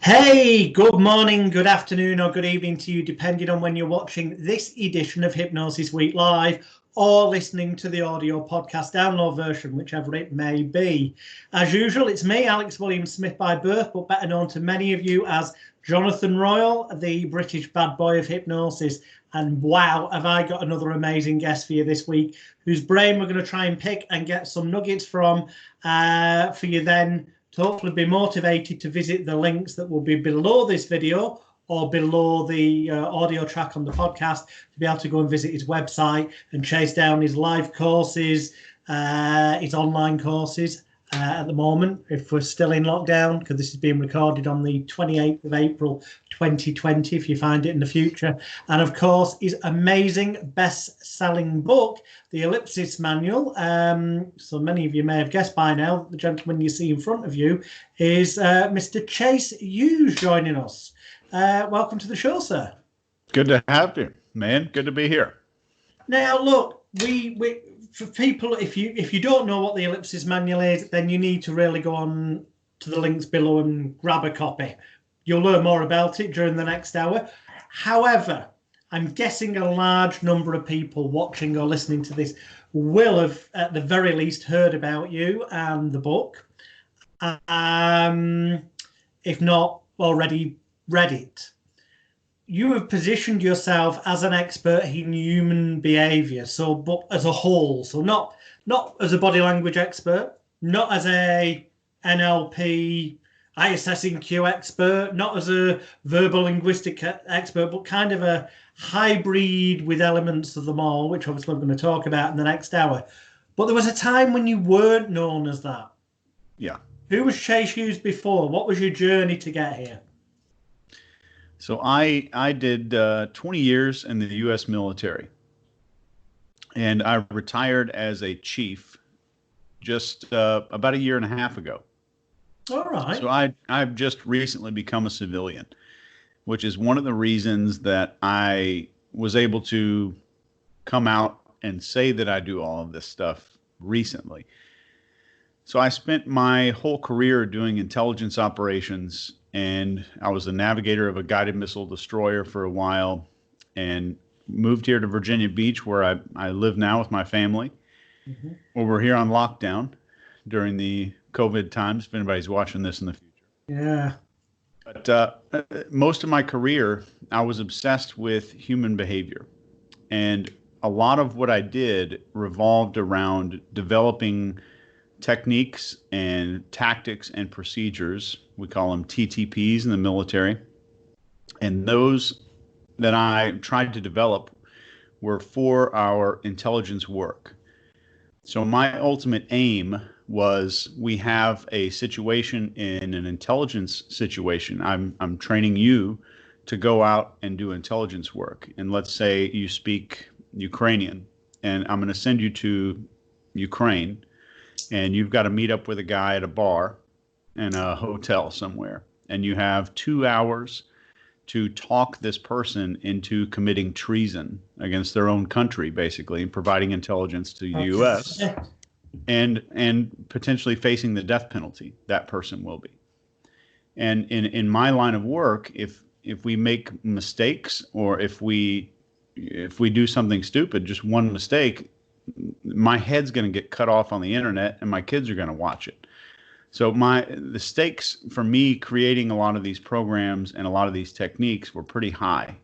Hey, good morning, good afternoon, or good evening to you, depending on when you're watching this edition of Hypnosis Week Live or listening to the audio podcast download version, whichever it may be. As usual, it's me, Alex William Smith by birth, but better known to many of you as Jonathan Royal, the British bad boy of hypnosis. And wow, have I got another amazing guest for you this week, whose brain we're going to try and pick and get some nuggets from for you then to hopefully be motivated to visit the links that will be below this video or below the audio track on the podcast to be able to go and visit his website and chase down his live courses, his online courses at the moment, if we're still in lockdown, because this is being recorded on the 28th of April 2020, if you find it in the future. And of course, his amazing best-selling book, The Ellipsis Manual. So many of you may have guessed by now that the gentleman you see in front of you is Mr. Chase Hughes joining us. Welcome to the show, sir. Good to have you, man. Good to be here. Now, look, we for people, if you don't know what the Ellipsis Manual is, then you need to really go on to the links below and grab a copy. You'll learn more about it during the next hour. However, I'm guessing a large number of people watching or listening to this will have, at the very least, heard about you and the book, if not already read it. You have positioned yourself as an expert in human behavior, but as a whole, so not as a body language expert, not as a NLP ISS-IQ expert, not as a verbal linguistic expert, but kind of a hybrid with elements of them all, which obviously we're going to talk about in the next hour. But there was a time when you weren't known as that. Yeah. Who was Chase Hughes before? What was your journey to get here? So I did 20 years in the U.S. military, and I retired as a chief just about a year and a half ago. All right. So I've just recently become a civilian, which is one of the reasons that I was able to come out and say that I do all of this stuff recently. So I spent my whole career doing intelligence operations, and I was the navigator of a guided missile destroyer for a while, and moved here to Virginia Beach, where I live now with my family. Mm-hmm. Well, we're here on lockdown during the COVID times, if anybody's watching this in the future. Yeah. But most of my career, I was obsessed with human behavior. And a lot of what I did revolved around developing techniques and tactics and procedures. We call them TTPs in the military. And those that I tried to develop were for our intelligence work. So my ultimate aim was, we have a situation in an intelligence situation. I'm training you to go out and do intelligence work. And let's say you speak Ukrainian, and I'm going to send you to Ukraine, and you've got to meet up with a guy at a bar in a hotel somewhere, and you have 2 hours to talk this person into committing treason against their own country, basically, and providing intelligence to the U.S. and potentially facing the death penalty. That person will be. And in my line of work, if we make mistakes, or if we do something stupid, just one mistake, my head's going to get cut off on the internet, and my kids are going to watch it. So the stakes for me creating a lot of these programs and a lot of these techniques were pretty high.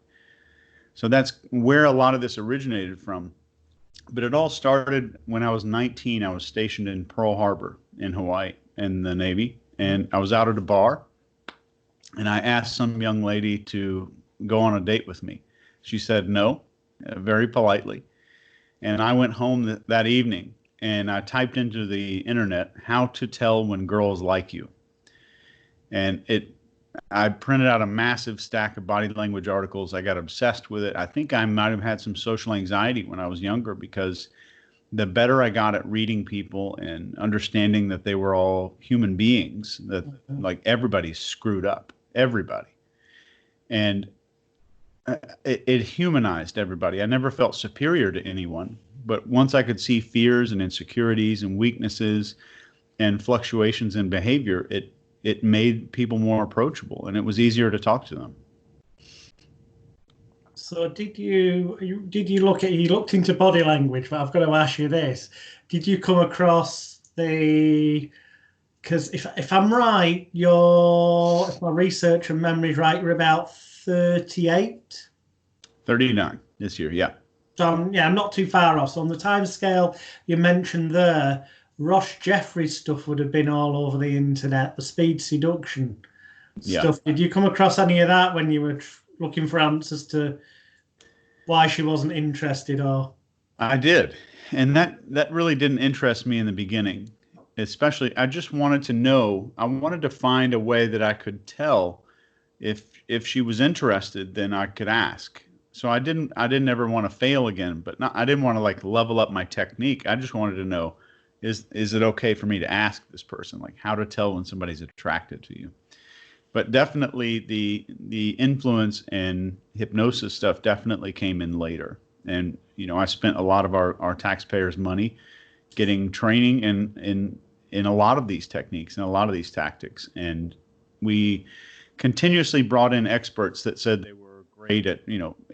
So that's where a lot of this originated from. But it all started when I was 19. I was stationed in Pearl Harbor in Hawaii in the Navy, and I was out at a bar, and I asked some young lady to go on a date with me. She said no, very politely. And I went home that evening, and I typed into the internet, how to tell when girls like you. And I printed out a massive stack of body language articles. I got obsessed with it. I think I might have had some social anxiety when I was younger, because the better I got at reading people and understanding that they were all human beings, that like everybody's screwed up, everybody. And it humanized everybody. I never felt superior to anyone, but once I could see fears and insecurities and weaknesses and fluctuations in behavior, it made people more approachable, and it was easier to talk to them. So you looked into body language, but I've got to ask you this. Did you come across because if I'm right, if my research and memory is right, you're about 38? 39 this year, yeah. So I'm not too far off. So on the time scale you mentioned there, Ross Jeffries stuff would have been all over the internet, the speed seduction stuff. Did you come across any of that when you were looking for answers to why she wasn't interested? Or I did, and that really didn't interest me in the beginning. Especially, I just wanted to know. I wanted to find a way that I could tell if she was interested. Then I could ask. So I didn't ever want to fail again. But I didn't want to like level up my technique. I just wanted to know, is it okay for me to ask this person, like how to tell when somebody's attracted to you? But definitely the influence and hypnosis stuff definitely came in later. And I spent a lot of our taxpayers' money getting training in a lot of these techniques and a lot of these tactics. And we continuously brought in experts that said they were great at,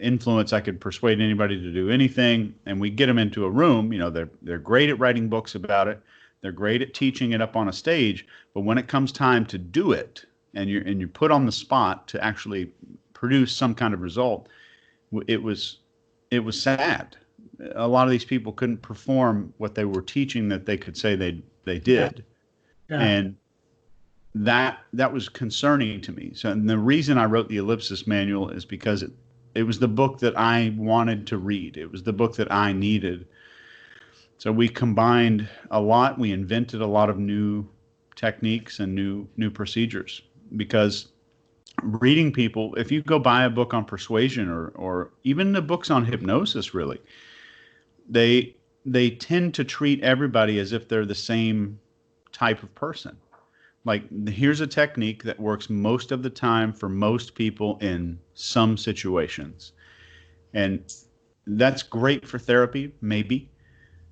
influence. I could persuade anybody to do anything. And we get them into a room, they're great at writing books about it. They're great at teaching it up on a stage. But when it comes time to do it, and you're put on the spot to actually produce some kind of result, it was sad. A lot of these people couldn't perform what they were teaching that they could say they did. Yeah. And that was concerning to me. So, and the reason I wrote the Ellipsis manual is because it was the book that I wanted to read. It was the book that I needed. So we combined a lot. We invented a lot of new techniques and new procedures, because reading people, if you go buy a book on persuasion or even the books on hypnosis, really, they tend to treat everybody as if they're the same type of person. Like, here's a technique that works most of the time for most people in some situations. And that's great for therapy, maybe,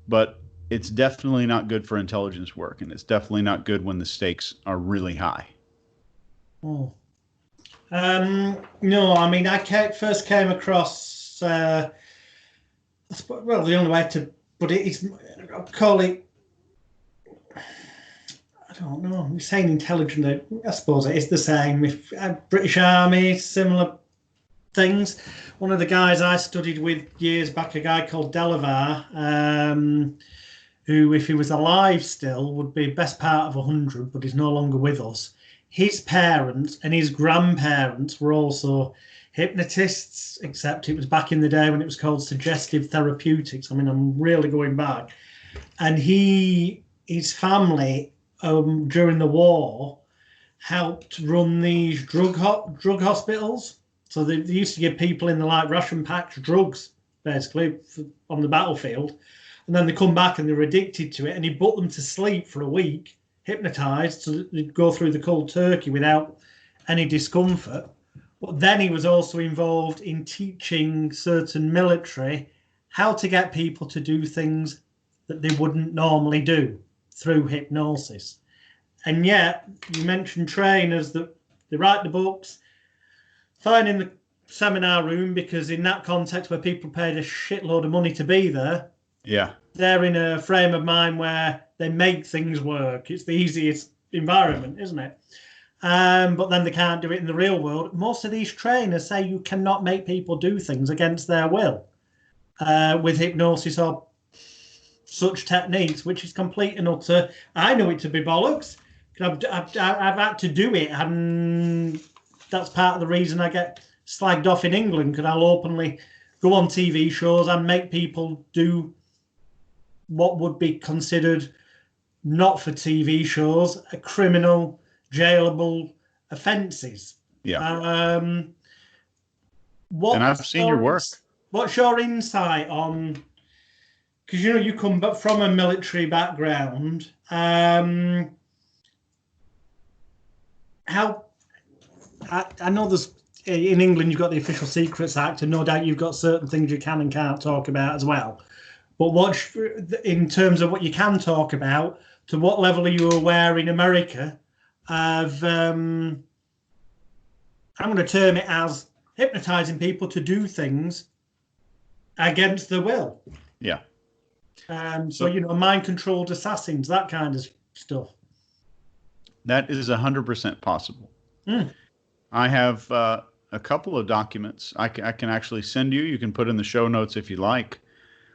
but it's definitely not good for intelligence work. And it's definitely not good when the stakes are really high. Oh. No, I mean, first came across, the only way to put it is, I'd call it, I don't know, I'm saying intelligent, I suppose it is the same. If British Army, similar things. One of the guys I studied with years back, a guy called Delavar, who, if he was alive still, would be best part of 100, but he's no longer with us. His parents and his grandparents were also hypnotists, except it was back in the day when it was called suggestive therapeutics. I mean, I'm really going back. And his family, during the war, helped run these drug hospitals. So they used to give people in the ration packed drugs, basically, on the battlefield. And then they come back and they're addicted to it. And he put them to sleep for a week, hypnotized, so they'd go through the cold turkey without any discomfort. But then he was also involved in teaching certain military how to get people to do things that they wouldn't normally do through hypnosis. And yet, you mentioned trainers that they write the books, fine in the seminar room, because in that context where people paid a shitload of money to be there, yeah, they're in a frame of mind where they make things work. It's the easiest environment, isn't it? But then they can't do it in the real world. Most of these trainers say you cannot make people do things against their will with hypnosis or such techniques, which is complete and utter. I know it to be bollocks. I've had to do it, and that's part of the reason I get slagged off in England, because I'll openly go on TV shows and make people do what would be considered not for TV shows, a criminal, jailable offences. Yeah. And I've seen your work. What's your insight on? Because you come back from a military background. How I know there's in England you've got the Official Secrets Act, and no doubt you've got certain things you can and can't talk about as well. But in terms of what you can talk about, to what level are you aware in America of, I'm going to term it as hypnotizing people to do things against their will. Yeah. So, mind-controlled assassins, that kind of stuff. That is 100% possible. Mm. I have a couple of documents I can actually send you. You can put in the show notes if you like.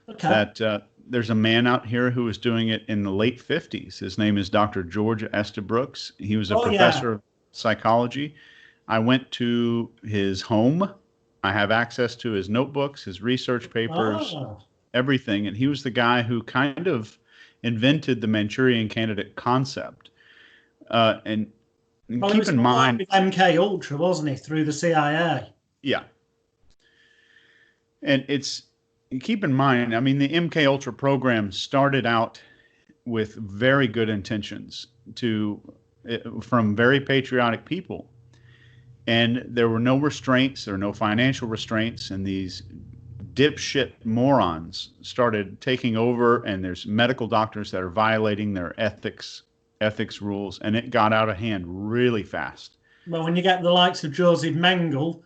Okay. That there's a man out here who was doing it in the late 50s. His name is Dr. George Estabrooks. He was a professor of psychology. I went to his home. I have access to his notebooks, his research papers, everything. And he was the guy who kind of invented the Manchurian Candidate concept. And keep in mind, MK Ultra, wasn't he, through the CIA? Yeah. And keep in mind, I mean, the MK Ultra program started out with very good intentions from very patriotic people. And there were no restraints, there were no financial restraints, and these dipshit morons started taking over, and there's medical doctors that are violating their ethics rules, and it got out of hand really fast. Well, when you get the likes of Joseph Mengele,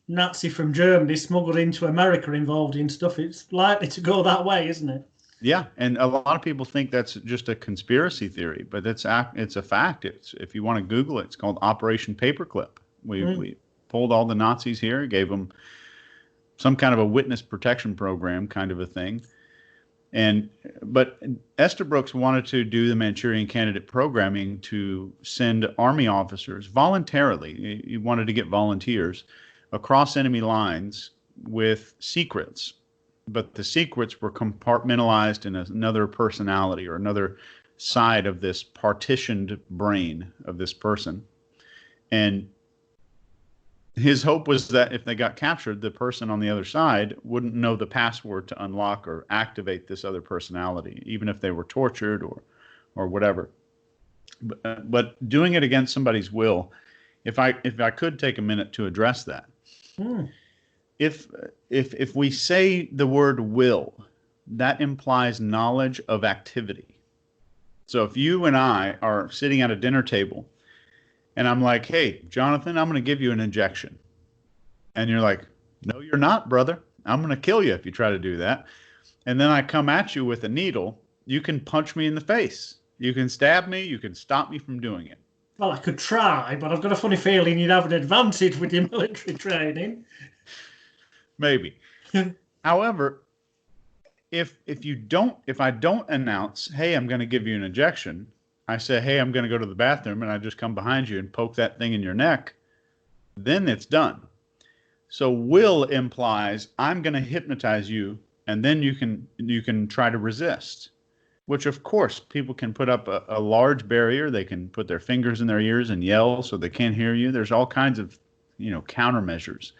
Nazi from Germany, smuggled into America, involved in stuff, it's likely to go that way, isn't it? Yeah, and a lot of people think that's just a conspiracy theory, but it's a fact. If you want to Google it, it's called Operation Paperclip. We pulled all the Nazis here, gave them some kind of a witness protection program kind of a thing. But Estabrooks wanted to do the Manchurian Candidate programming to send army officers voluntarily. He wanted to get volunteers across enemy lines with secrets, but the secrets were compartmentalized in another personality or another side of this partitioned brain of this person. And his hope was that if they got captured, the person on the other side wouldn't know the password to unlock or activate this other personality, even if they were tortured or whatever. But doing it against somebody's will, if I could take a minute to address that. If we say the word will, that implies knowledge of activity. So if you and I are sitting at a dinner table, and I'm like, hey, Jonathan, I'm going to give you an injection. And you're like, no, you're not, brother. I'm going to kill you if you try to do that. And then I come at you with a needle. You can punch me in the face. You can stab me. You can stop me from doing it. Well, I could try, but I've got a funny feeling you'd have an advantage with your military training. Maybe. However, if I don't announce, hey, I'm going to give you an injection, I say, hey, I'm going to go to the bathroom, and I just come behind you and poke that thing in your neck, then it's done. So will implies I'm going to hypnotize you, and then you can try to resist, which of course people can put up a large barrier. They can put their fingers in their ears and yell so they can't hear you. There's all kinds of countermeasures.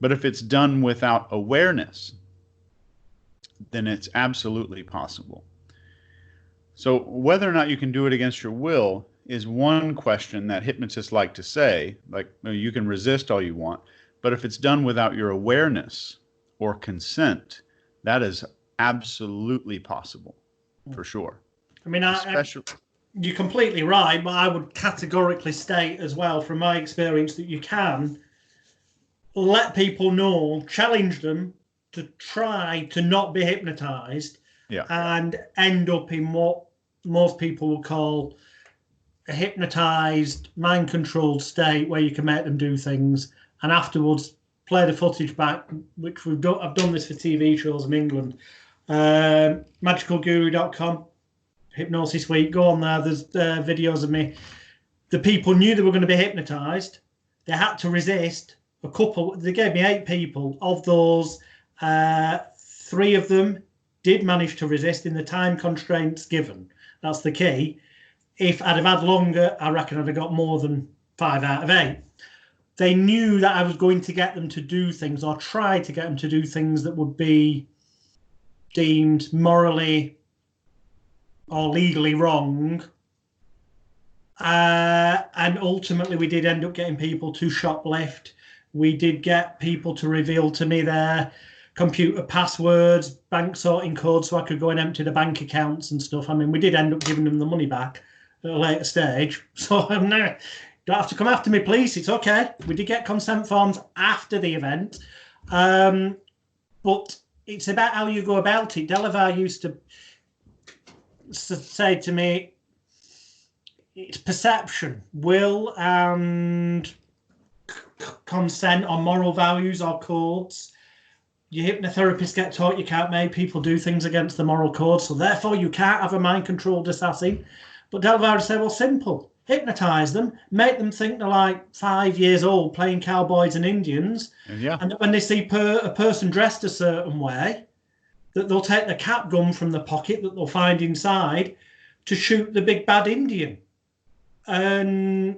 But if it's done without awareness, then it's absolutely possible. So whether or not you can do it against your will is one question that hypnotists like to say, like, you can resist all you want, but if it's done without your awareness or consent, that is absolutely possible, for sure. I mean, you're completely right, but I would categorically state as well, from my experience, that you can let people know, challenge them to try to not be hypnotized, and end up in what most people will call a hypnotized, mind-controlled state where you can make them do things, and afterwards play the footage back, which I've done this for TV shows in England. Magicalguru.com, Hypnosis Week, go on there, there's videos of me. The people knew they were going to be hypnotized. They had to resist. They gave me 8 people. Of those, 3 of them did manage to resist in the time constraints given. That's the key. If I'd have had longer, I reckon I'd have got more than 5 out of 8. They knew that I was going to get them to do things, or try to get them to do things that would be deemed morally or legally wrong. And ultimately, we did end up getting people to shoplift. We did get people to reveal to me their computer passwords, bank sorting codes, so I could go and empty the bank accounts and stuff. I mean, we did end up giving them the money back. at a later stage. So I'm now, don't have to come after me, please. It's okay. We did get consent forms after the event. But it's about how you go about it. Delavar used to say to me, it's perception, will and consent or moral values or codes. Your hypnotherapists get taught you can't make people do things against the moral code, so therefore you can't have a mind-controlled assassin. But Delavar said, well, simple. Hypnotize them, make them think they're like 5 years old playing cowboys and Indians, and that when they see a person dressed a certain way, that they'll take the cap gun from the pocket that they'll find inside to shoot the big bad Indian. And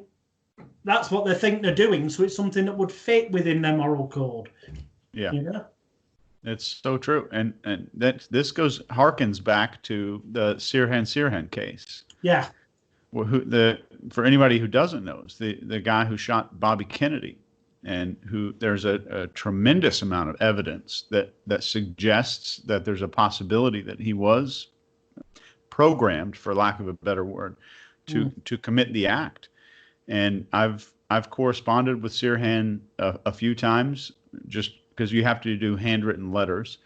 that's what they think they're doing, so it's something that would fit within their moral code. Yeah. You know? It's so true. And this harkens back to the Sirhan case. Yeah. For anybody who doesn't know, is the guy who shot Bobby Kennedy, and who there's a tremendous amount of evidence that suggests that there's a possibility that he was programmed, for lack of a better word, to commit the act. And I've corresponded with Sirhan a few times, just because you have to do handwritten letters.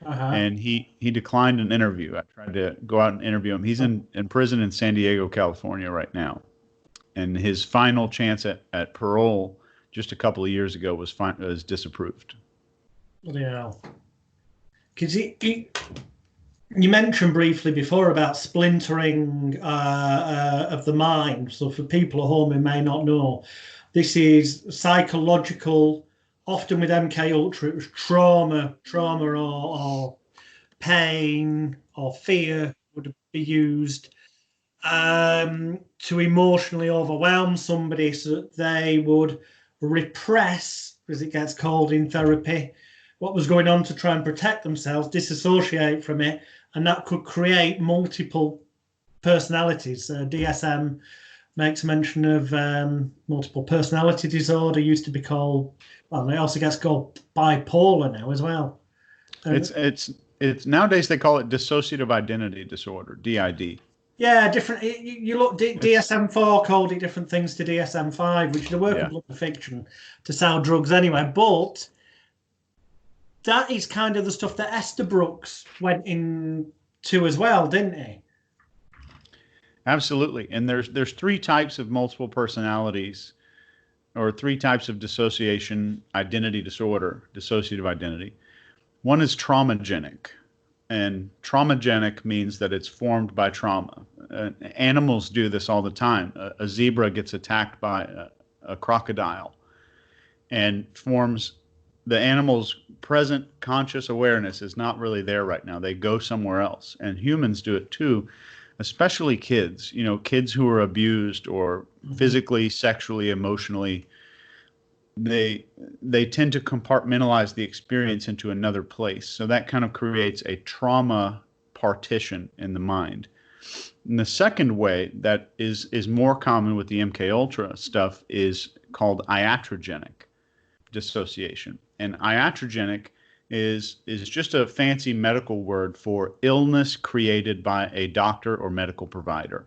And he declined an interview. I tried to go out and interview him. He's in prison in San Diego, California right now. And his final chance at parole just a couple of years ago was disapproved. Yeah. Because you mentioned briefly before about splintering of the mind. So for people at home who may not know, this is psychological. Often with MK Ultra, it was trauma or pain or fear would be used to emotionally overwhelm somebody, so that they would repress, as it gets called in therapy, what was going on to try and protect themselves, disassociate from it, and that could create multiple personalities. DSM makes mention of multiple personality disorder, used to be called, well, it also gets called bipolar now as well. It's nowadays they call it dissociative identity disorder, DID. Yeah, different. You look, DSM-4 called it different things to DSM-5, which is a workable fiction to sell drugs anyway. But that is kind of the stuff that Esther Brooks went into as well, didn't he? Absolutely. And there's three types of multiple personalities, or three types of dissociation identity disorder, dissociative identity. One is traumagenic, and traumagenic means that it's formed by trauma. Animals do this all the time. A zebra gets attacked by a crocodile and the animal's present conscious awareness is not really there right now. They go somewhere else. And humans do it too, especially kids. Kids who are abused or physically, sexually, emotionally, they tend to compartmentalize the experience into another place. So that kind of creates a trauma partition in the mind. And the second way that is more common with the MK Ultra stuff is called iatrogenic dissociation. And iatrogenic is just a fancy medical word for illness created by a doctor or medical provider.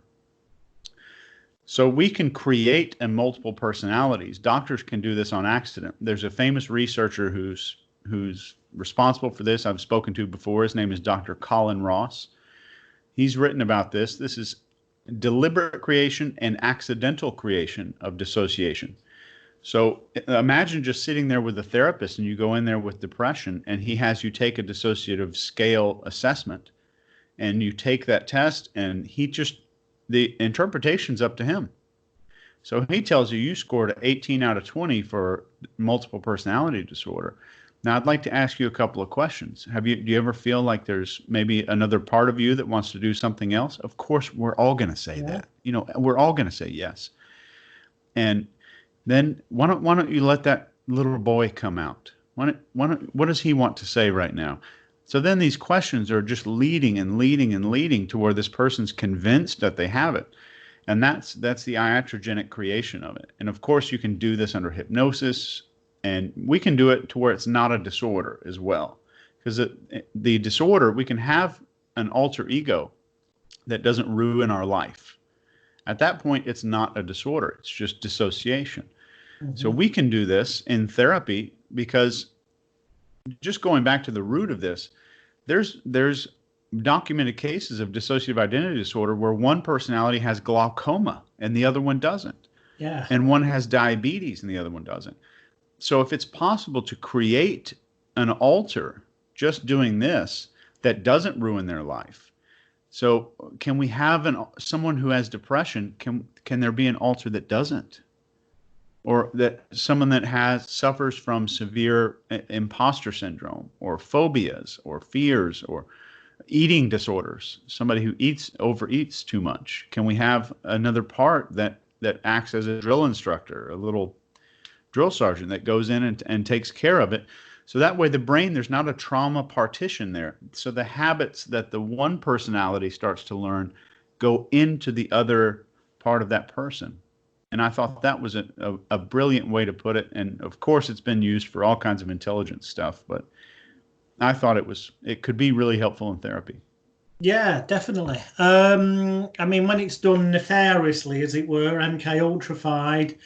So we can create multiple personalities. Doctors can do this on accident. There's a famous researcher who's responsible for this I've spoken to before. His name is Dr. Colin Ross. He's written about this. This is deliberate creation and accidental creation of dissociation. So imagine just sitting there with a therapist, and you go in there with depression, and he has you take a dissociative scale assessment, and you take that test, and the interpretation's up to him. So he tells you scored 18 out of 20 for multiple personality disorder. Now, I'd like to ask you a couple of questions. Do you ever feel like there's maybe another part of you that wants to do something else? Of course, we're all going to say that. We're all going to say yes. And then why don't you let that little boy come out? What does he want to say right now? So then these questions are just leading and leading and leading to where this person's convinced that they have it. And that's the iatrogenic creation of it. And of course, you can do this under hypnosis, and we can do it to where it's not a disorder as well. Because the disorder, we can have an alter ego that doesn't ruin our life. At that point, it's not a disorder. It's just dissociation. So Mm-hmm. we can do this in therapy because just going back to the root of this, there's documented cases of dissociative identity disorder where one personality has glaucoma and the other one doesn't. Yeah. And one has diabetes and the other one doesn't. So if it's possible to create an alter just doing this that doesn't ruin their life. So can we have someone who has depression, can there be an alter that doesn't? Or that someone that suffers from severe imposter syndrome or phobias or fears or eating disorders, somebody who overeats too much. Can we have another part that acts as a drill instructor, a little drill sergeant that goes in and takes care of it? So that way the brain, there's not a trauma partition there. So the habits that the one personality starts to learn go into the other part of that person. And I thought that was a brilliant way to put it. And of course, it's been used for all kinds of intelligence stuff, but I thought it could be really helpful in therapy. Yeah, definitely. I mean, when it's done nefariously, as it were, MK ultrafied,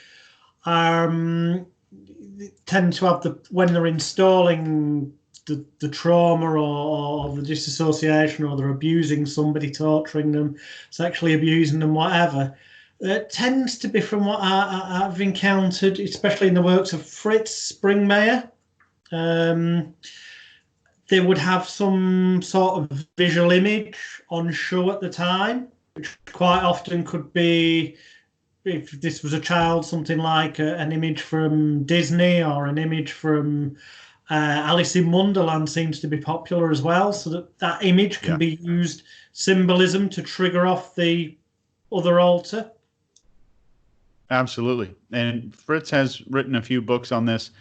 tend to have when they're installing the trauma or the disassociation, or they're abusing somebody, torturing them, sexually abusing them, whatever. It tends to be, from what I've encountered, especially in the works of Fritz Springmeier, they would have some sort of visual image on show at the time, which quite often could be, if this was a child, something like an image from Disney, or an image from Alice in Wonderland seems to be popular as well, so that image can be used, symbolism, to trigger off the other alter. Absolutely. And Fritz has written a few books on this.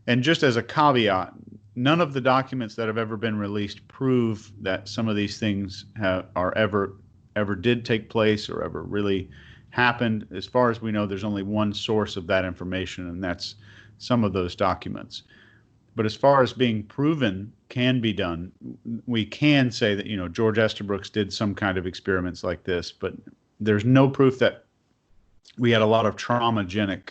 And just as a caveat, none of the documents that have ever been released prove that some of these things ever did take place or ever really happened. As far as we know, there's only one source of that information, and that's some of those documents. But as far as being proven can be done, we can say that, George Estabrooks did some kind of experiments like this, but there's no proof that we had a lot of traumagenic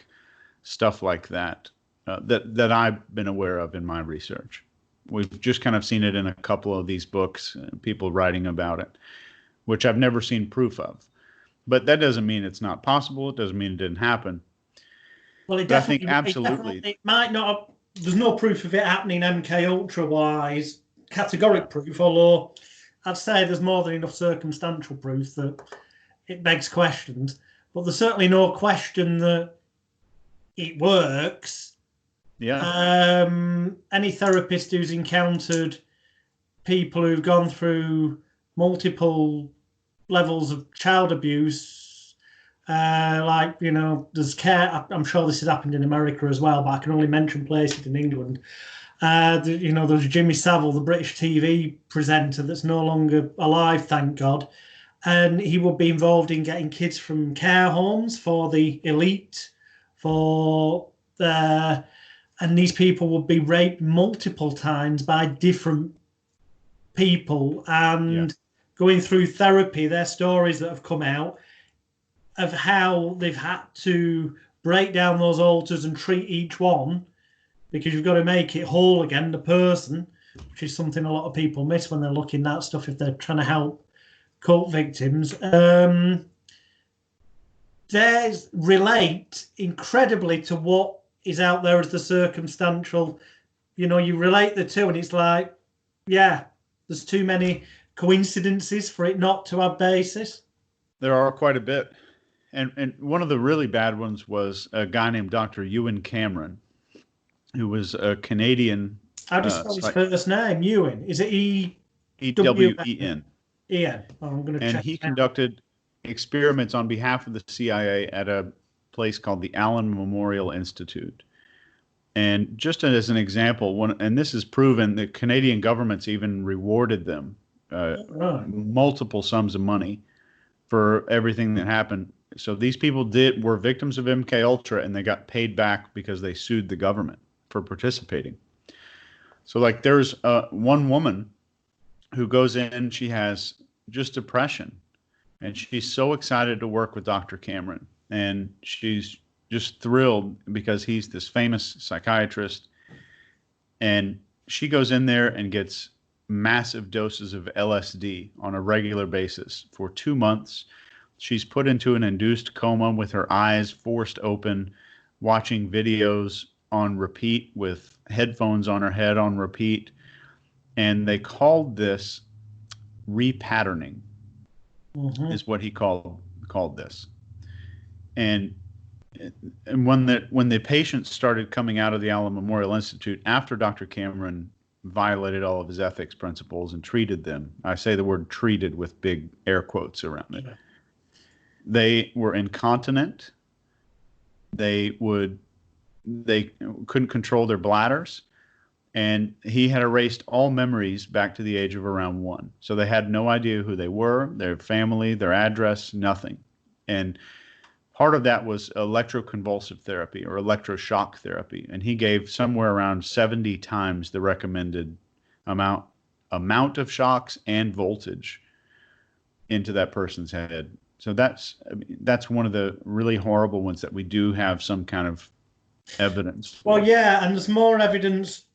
stuff like that that I've been aware of in my research. We've just kind of seen it in a couple of these books, people writing about it, which I've never seen proof of. But that doesn't mean it's not possible. It doesn't mean it didn't happen. Well, it definitely, it might not. There's no proof of it happening MK Ultra wise, categoric proof. Although I'd say there's more than enough circumstantial proof that it begs questions. But there's certainly no question that it works. Yeah. Any therapist who's encountered people who've gone through multiple levels of child abuse, there's care. I'm sure this has happened in America as well, but I can only mention places in England. There's Jimmy Savile, the British TV presenter that's no longer alive, thank God. And he would be involved in getting kids from care homes for the elite, and these people would be raped multiple times by different people. And going through therapy, their stories that have come out of how they've had to break down those alters and treat each one, because you've got to make it whole again, the person, which is something a lot of people miss when they're looking at stuff if they're trying to help cult victims. They relate incredibly to what is out there as the circumstantial. You relate the two, and it's like, there's too many coincidences for it not to have basis. There are quite a bit. And one of the really bad ones was a guy named Dr. Ewan Cameron, who was a Canadian. How do you spell his first name? Ewan. Is it E-W-E-N? Ian. I'm going to check. And he conducted experiments on behalf of the CIA at a place called the Allen Memorial Institute. And just as an example, and this is proven, the Canadian government's even rewarded them multiple sums of money for everything that happened. So these people were victims of MK Ultra, and they got paid back because they sued the government for participating. So like there's one woman who goes in, she has just depression, And she's so excited to work with Dr. Cameron. And she's just thrilled because he's this famous psychiatrist. And she goes in there and gets massive doses of LSD on a regular basis for 2 months. She's put into an induced coma with her eyes forced open, watching videos on repeat with headphones on her head on repeat. And they called this repatterning, is what he called this. And when the patients started coming out of the Allen Memorial Institute after Dr. Cameron violated all of his ethics principles and treated them, I say the word treated with big air quotes around it. They were incontinent. They couldn't control their bladders. And he had erased all memories back to the age of around 1. So they had no idea who they were, their family, their address, nothing. And part of that was electroconvulsive therapy or electroshock therapy. And he gave somewhere around 70 times the recommended amount of shocks and voltage into that person's head. So that's one of the really horrible ones that we do have some kind of evidence for. Well, yeah, and there's more evidence.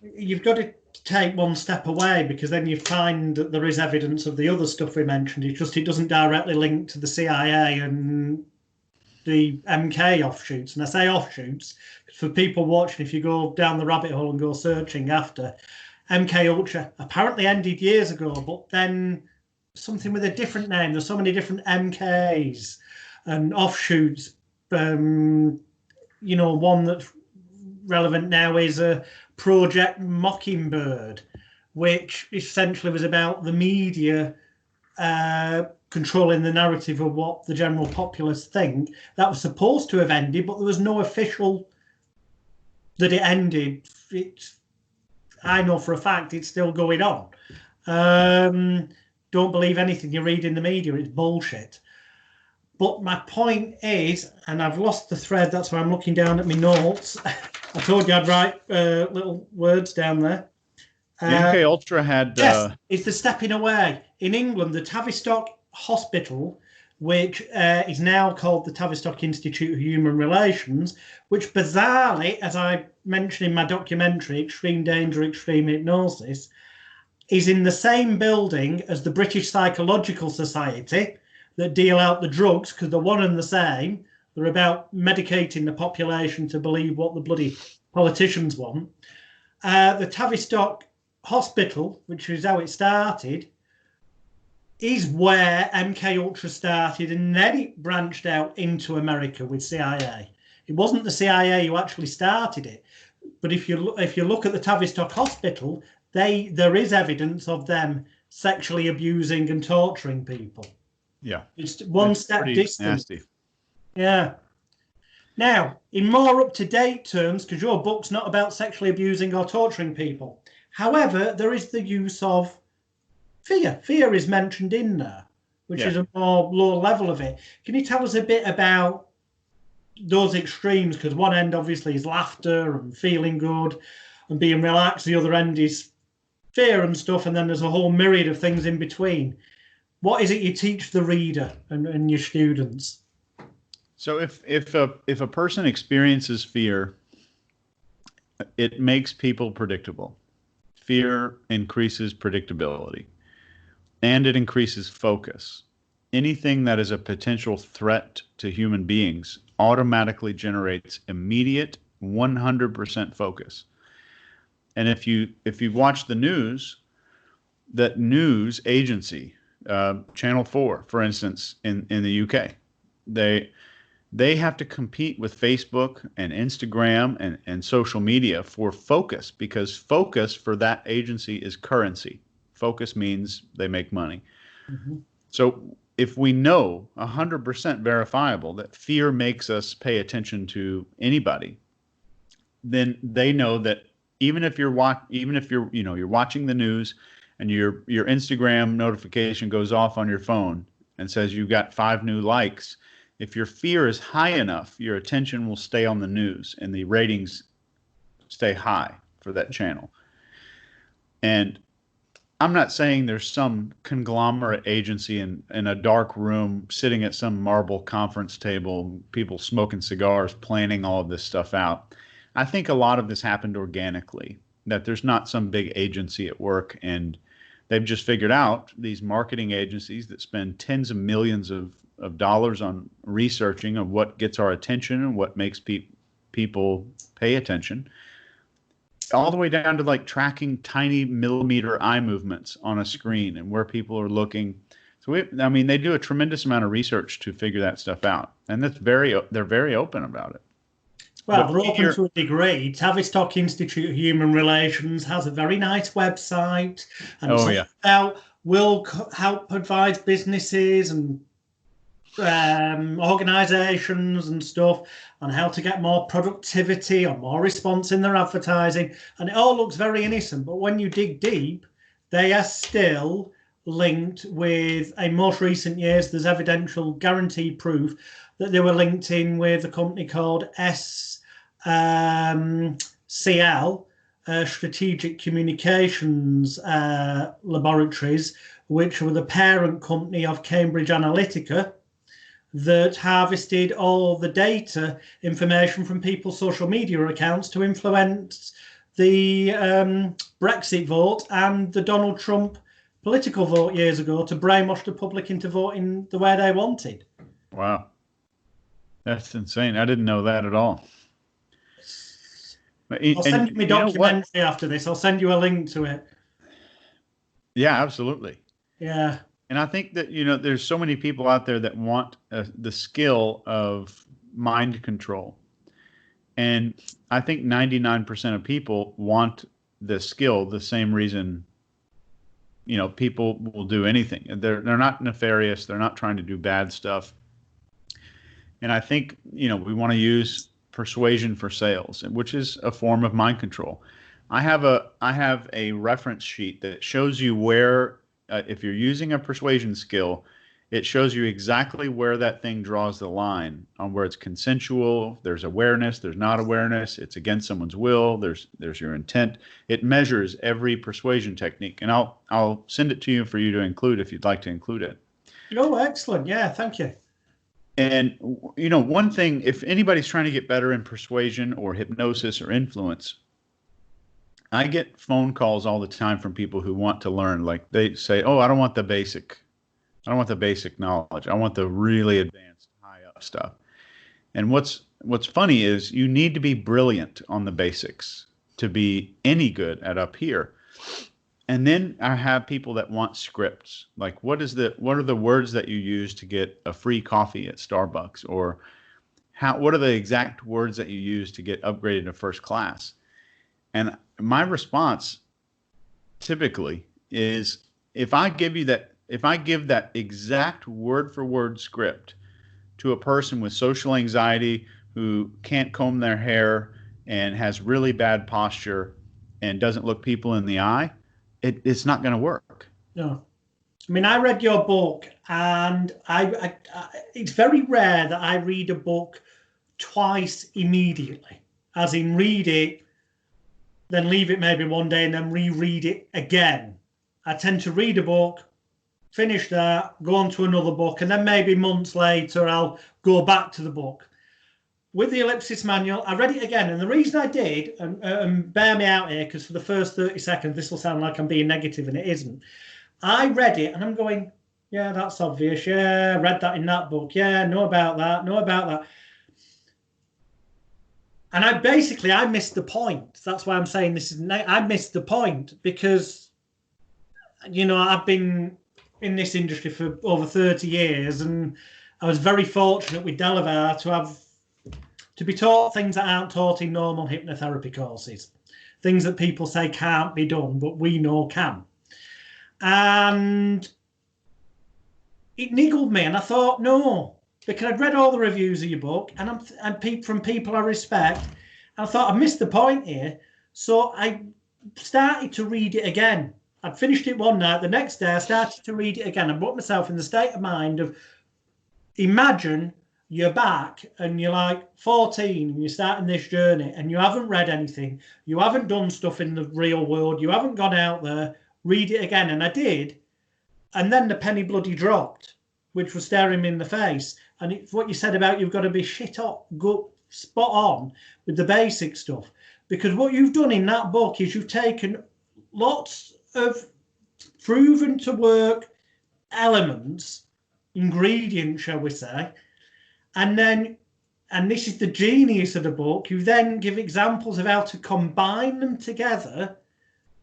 You've got to take one step away, because then you find that there is evidence of the other stuff we mentioned. It's just it doesn't directly link to the CIA and the MK offshoots. And I say offshoots for people watching, if you go down the rabbit hole and go searching after, MK Ultra apparently ended years ago, but then something with a different name. There's so many different MKs and offshoots. One that's relevant now is a Project Mockingbird, which essentially was about the media controlling the narrative of what the general populace think. That was supposed to have ended, but there was no official that it ended. I know for a fact it's still going on. Don't believe anything you read in the media. It's bullshit. But my point is, and I've lost the thread, that's why I'm looking down at my notes. I told you I'd write little words down there. The MK Ultra had... Yes, it's the stepping away. In England, the Tavistock Hospital, which is now called the Tavistock Institute of Human Relations, which bizarrely, as I mentioned in my documentary, Extreme Danger, Extreme Hypnosis, is in the same building as the British Psychological Society, that deal out the drugs, because they're one and the same. They're about medicating the population to believe what the bloody politicians want. The Tavistock Hospital, which is how it started, is where MK Ultra started, and then it branched out into America with CIA. It wasn't the CIA who actually started it, but if you look at the Tavistock Hospital, there is evidence of them sexually abusing and torturing people. Yeah, it's one step distance. Nasty. Yeah. Now, in more up-to-date terms, because your book's not about sexually abusing or torturing people. However, there is the use of fear. Fear is mentioned in there, which is a more low level of it. Can you tell us a bit about those extremes? Because one end obviously is laughter and feeling good and being relaxed. The other end is fear and stuff, and then there's a whole myriad of things in between. What is it you teach the reader and your students? So if a person experiences fear, it makes people predictable. Fear increases predictability, and it increases focus. Anything that is a potential threat to human beings automatically generates immediate 100% focus. And if you watch the news, that news agency, Channel 4, for instance, in the UK, they have to compete with Facebook and Instagram and social media for focus, because focus for that agency is currency. Focus means they make money. Mm-hmm. So if we know 100% verifiable that fear makes us pay attention to anybody, then they know that even if you're watching the news and your Instagram notification goes off on your phone and says you got 5 new likes, if your fear is high enough, your attention will stay on the news and the ratings stay high for that channel. And I'm not saying there's some conglomerate agency in a dark room sitting at some marble conference table, people smoking cigars, planning all of this stuff out. I think a lot of this happened organically, that there's not some big agency at work, and they've just figured out, these marketing agencies that spend tens of millions of dollars on researching of what gets our attention and what makes people pay attention, all the way down to like tracking tiny millimeter eye movements on a screen and where people are looking. So I mean, they do a tremendous amount of research to figure that stuff out, and they're very open about it. Well, they're open to a degree. Tavistock Institute of Human Relations has a very nice website, and will help advise businesses and organizations and stuff on how to get more productivity or more response in their advertising, and it all looks very innocent, but when you dig deep, they are still linked with, in most recent years, there's evidential guaranteed proof that they were linked in with a company called SCL, Strategic Communications Laboratories, which were the parent company of Cambridge Analytica, that harvested all the data information from people's social media accounts to influence the Brexit vote and the Donald Trump political vote years ago, to brainwash the public into voting the way they wanted. Wow. That's insane. I didn't know that at all. I'll send you my documentary after this. I'll send you a link to it. Yeah, absolutely. Yeah. And I think that, there's so many people out there that want the skill of mind control. And I think 99% of people want the skill, the same reason, people will do anything. They're not nefarious. They're not trying to do bad stuff. And I think, we want to use persuasion for sales, which is a form of mind control. I have a reference sheet that shows you where, if you're using a persuasion skill, it shows you exactly where that thing draws the line on where it's consensual, there's awareness, there's not awareness, it's against someone's will, there's your intent. It measures every persuasion technique, and I'll send it to you for you to include if you'd like to include it. Oh, excellent. Yeah, thank you. And, one thing, if anybody's trying to get better in persuasion or hypnosis or influence, I get phone calls all the time from people who want to learn. Like, they say, "Oh, I don't want the basic knowledge. I want the really advanced, high up stuff." And what's funny is you need to be brilliant on the basics to be any good at up here. And then I have people that want scripts. Like, what are the words that you use to get a free coffee at Starbucks, or what are the exact words that you use to get upgraded to first class? And my response typically is, if I give that exact word for word script to a person with social anxiety who can't comb their hair and has really bad posture and doesn't look people in the eye, it's not going to work. No. I mean, I read your book, and it's very rare that I read a book twice immediately, as in read it, then leave it maybe one day and then reread it again. I tend to read a book, finish that, go on to another book, and then maybe months later I'll go back to the book. With the Ellipsis manual, I read it again, and the reason I did, and bear me out here, because for the first 30 seconds this will sound like I'm being negative, and it isn't. I read it and I'm going, yeah, that's obvious, yeah, I read that in that book, yeah, know about that. And I missed the point. That's why I'm saying this is, I missed the point, because, I've been in this industry for over 30 years, and I was very fortunate with Delavar to be taught things that aren't taught in normal hypnotherapy courses, things that people say can't be done, but we know can. And it niggled me, and I thought, no, because I'd read all the reviews of your book, and from people I respect, and I thought I missed the point here. So I started to read it again. I'd finished it one night. The next day I started to read it again. I put myself in the state of mind of, imagine you're back and you're like 14 and you're starting this journey and you haven't read anything. You haven't done stuff in the real world. You haven't gone out there. read it again. And I did. And then the penny bloody dropped, which was staring me in the face. And it's what you said about you've got to be good, spot on with the basic stuff. Because what you've done in that book is you've taken lots of proven to work elements, ingredients, shall we say, and this is the genius of the book, you then give examples of how to combine them together,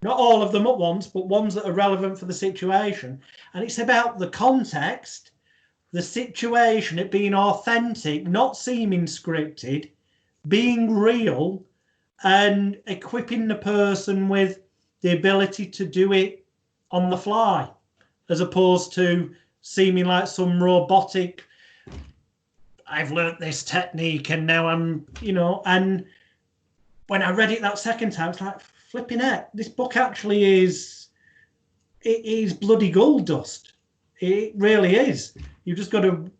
not all of them at once, but ones that are relevant for the situation. And it's about the context, the situation, it being authentic, not seeming scripted, being real, and equipping the person with the ability to do it on the fly, as opposed to seeming like some robotic, I've learnt this technique and now I'm, and when I read it that second time, it's like, flipping heck, this book actually is bloody gold dust. It really is. You've just got to,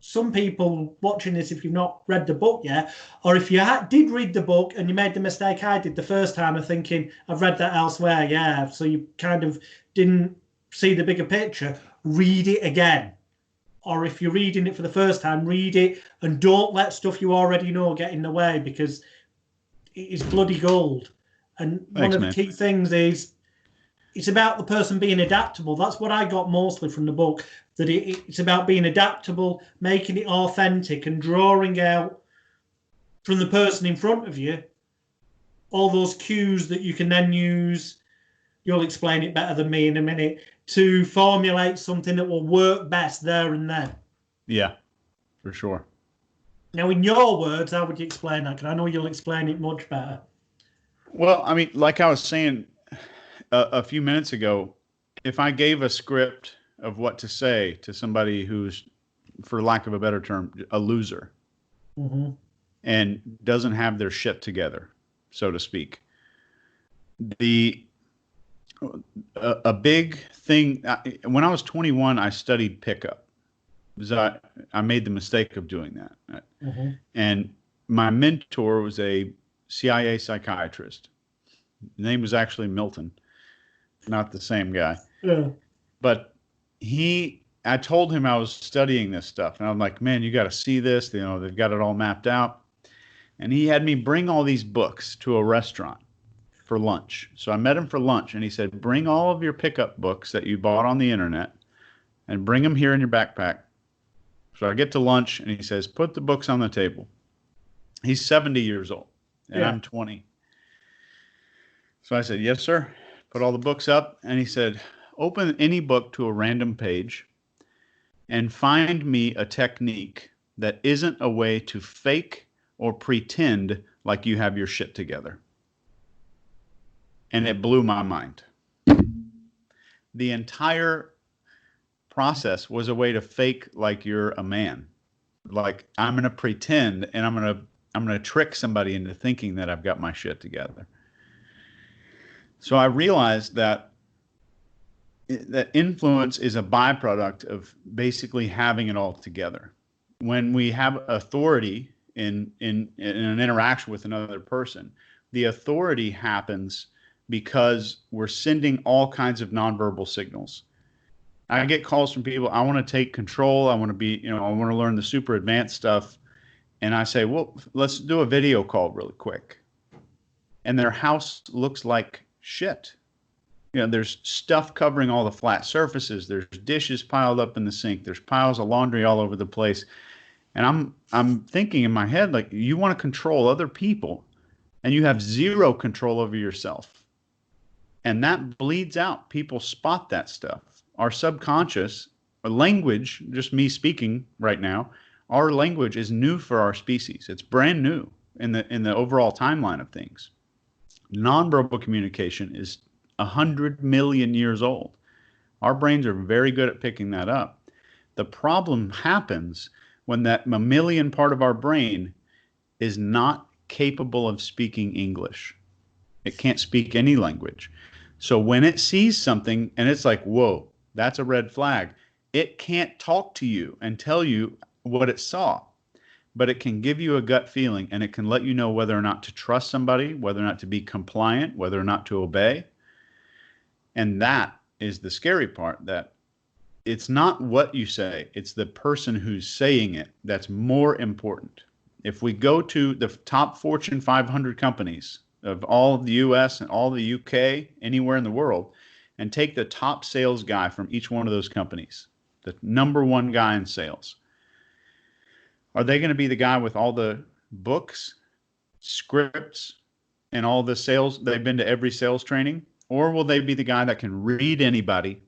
some people watching this, if you've not read the book yet, or if you did read the book and you made the mistake I did the first time of thinking, I've read that elsewhere, yeah, so you kind of didn't see the bigger picture, read it again. Or if you're reading it for the first time, read it and don't let stuff you already know get in the way, because it is bloody gold. And one of the key things is it's about the person being adaptable. That's what I got mostly from the book, that it's about being adaptable, making it authentic and drawing out from the person in front of you all those cues that you can then use, you'll explain it better than me in a minute, to formulate something that will work best there and then. Yeah, for sure. Now, in your words, how would you explain that? Because I know you'll explain it much better. Well, I mean, like I was saying a few minutes ago, if I gave a script of what to say to somebody who's, for lack of a better term, a loser, and doesn't have their shit together, so to speak, a big thing, when I was 21, I studied pickup. I made the mistake of doing that. And my mentor was a CIA psychiatrist. His name was actually Milton, not the same guy. Yeah. But I told him I was studying this stuff, and I'm like, man, you got to see this. They've got it all mapped out. And he had me bring all these books to a restaurant for lunch. So I met him for lunch, and he said, bring all of your pickup books that you bought on the internet and bring them here in your backpack. So I get to lunch, and he says, put the books on the table. He's 70 years old, and I'm 20. So I said, yes, sir. Put all the books up, and he said, open any book to a random page and find me a technique that isn't a way to fake or pretend like you have your shit together. And it blew my mind. The entire process was a way to fake like you're a man. Like, I'm going to pretend, and I'm going to trick somebody into thinking that I've got my shit together. So I realized that influence is a byproduct of basically having it all together. When we have authority in an interaction with another person, the authority happens because we're sending all kinds of nonverbal signals. I get calls from people, I want to take control, I want to be, I want to learn the super advanced stuff. And I say, well, let's do a video call really quick. And their house looks like shit. There's stuff covering all the flat surfaces. There's dishes piled up in the sink. There's piles of laundry all over the place. And I'm thinking in my head, like, you want to control other people and you have zero control over yourself. And that bleeds out. People spot that stuff. Our subconscious, our language, just me speaking right now, our language is new for our species. It's brand new in the overall timeline of things. Nonverbal communication is 100 million years old. Our brains are very good at picking that up. The problem happens when that mammalian part of our brain is not capable of speaking English. It can't speak any language. So when it sees something and it's like, whoa, that's a red flag, it can't talk to you and tell you what it saw, but it can give you a gut feeling, and it can let you know whether or not to trust somebody, whether or not to be compliant, whether or not to obey. And that is the scary part, that it's not what you say, it's the person who's saying it that's more important. If we go to the top Fortune 500 companies of all of the US and all the UK, anywhere in the world, and take the top sales guy from each one of those companies, the number one guy in sales, are they going to be the guy with all the books, scripts, and all the sales? They've been to every sales training? Or will they be the guy that can read anybody?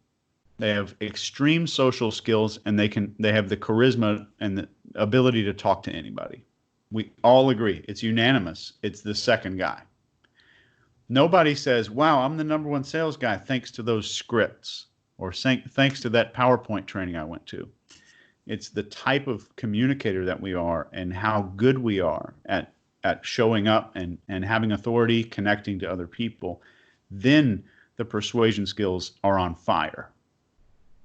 They have extreme social skills, and they have the charisma and the ability to talk to anybody. We all agree. It's unanimous. It's the second guy. Nobody says, wow, I'm the number one sales guy thanks to those scripts, or thanks to that PowerPoint training I went to. It's the type of communicator that we are and how good we are at showing up and having authority, connecting to other people. Then the persuasion skills are on fire.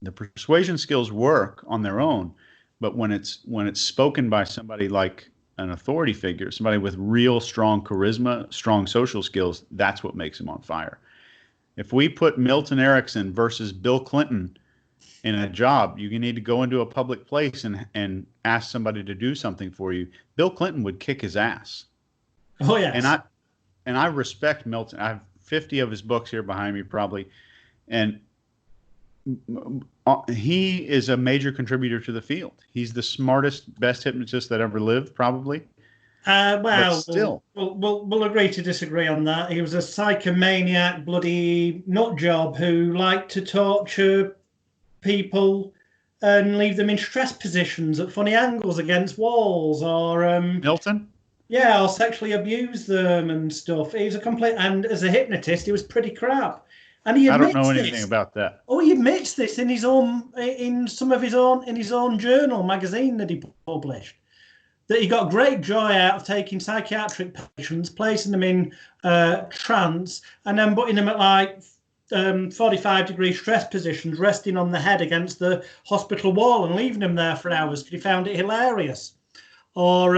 The persuasion skills work on their own, but when it's spoken by somebody like an authority figure, somebody with real strong charisma, strong social skills, that's what makes them on fire. If we put Milton Erickson versus Bill Clinton in a job, you need to go into a public place and ask somebody to do something for you, Bill Clinton would kick his ass. Oh, yes. And I respect Milton. I have 50 of his books here behind me probably. And he is a major contributor to the field. He's the smartest, best hypnotist that ever lived, probably. Well, still, we'll agree to disagree on that. He was a psychomaniac, bloody nut job who liked to torture people and leave them in stress positions at funny angles against walls, or Milton? Yeah, or sexually abuse them and stuff. He's a complete, and as a hypnotist, he was pretty crap. And he admits I don't know anything about that. Oh, he admits this in his own journal magazine that he published. That he got great joy out of taking psychiatric patients, placing them in trance, and then putting them at like 45-degree stress positions, resting on the head against the hospital wall and leaving them there for hours because he found it hilarious. Or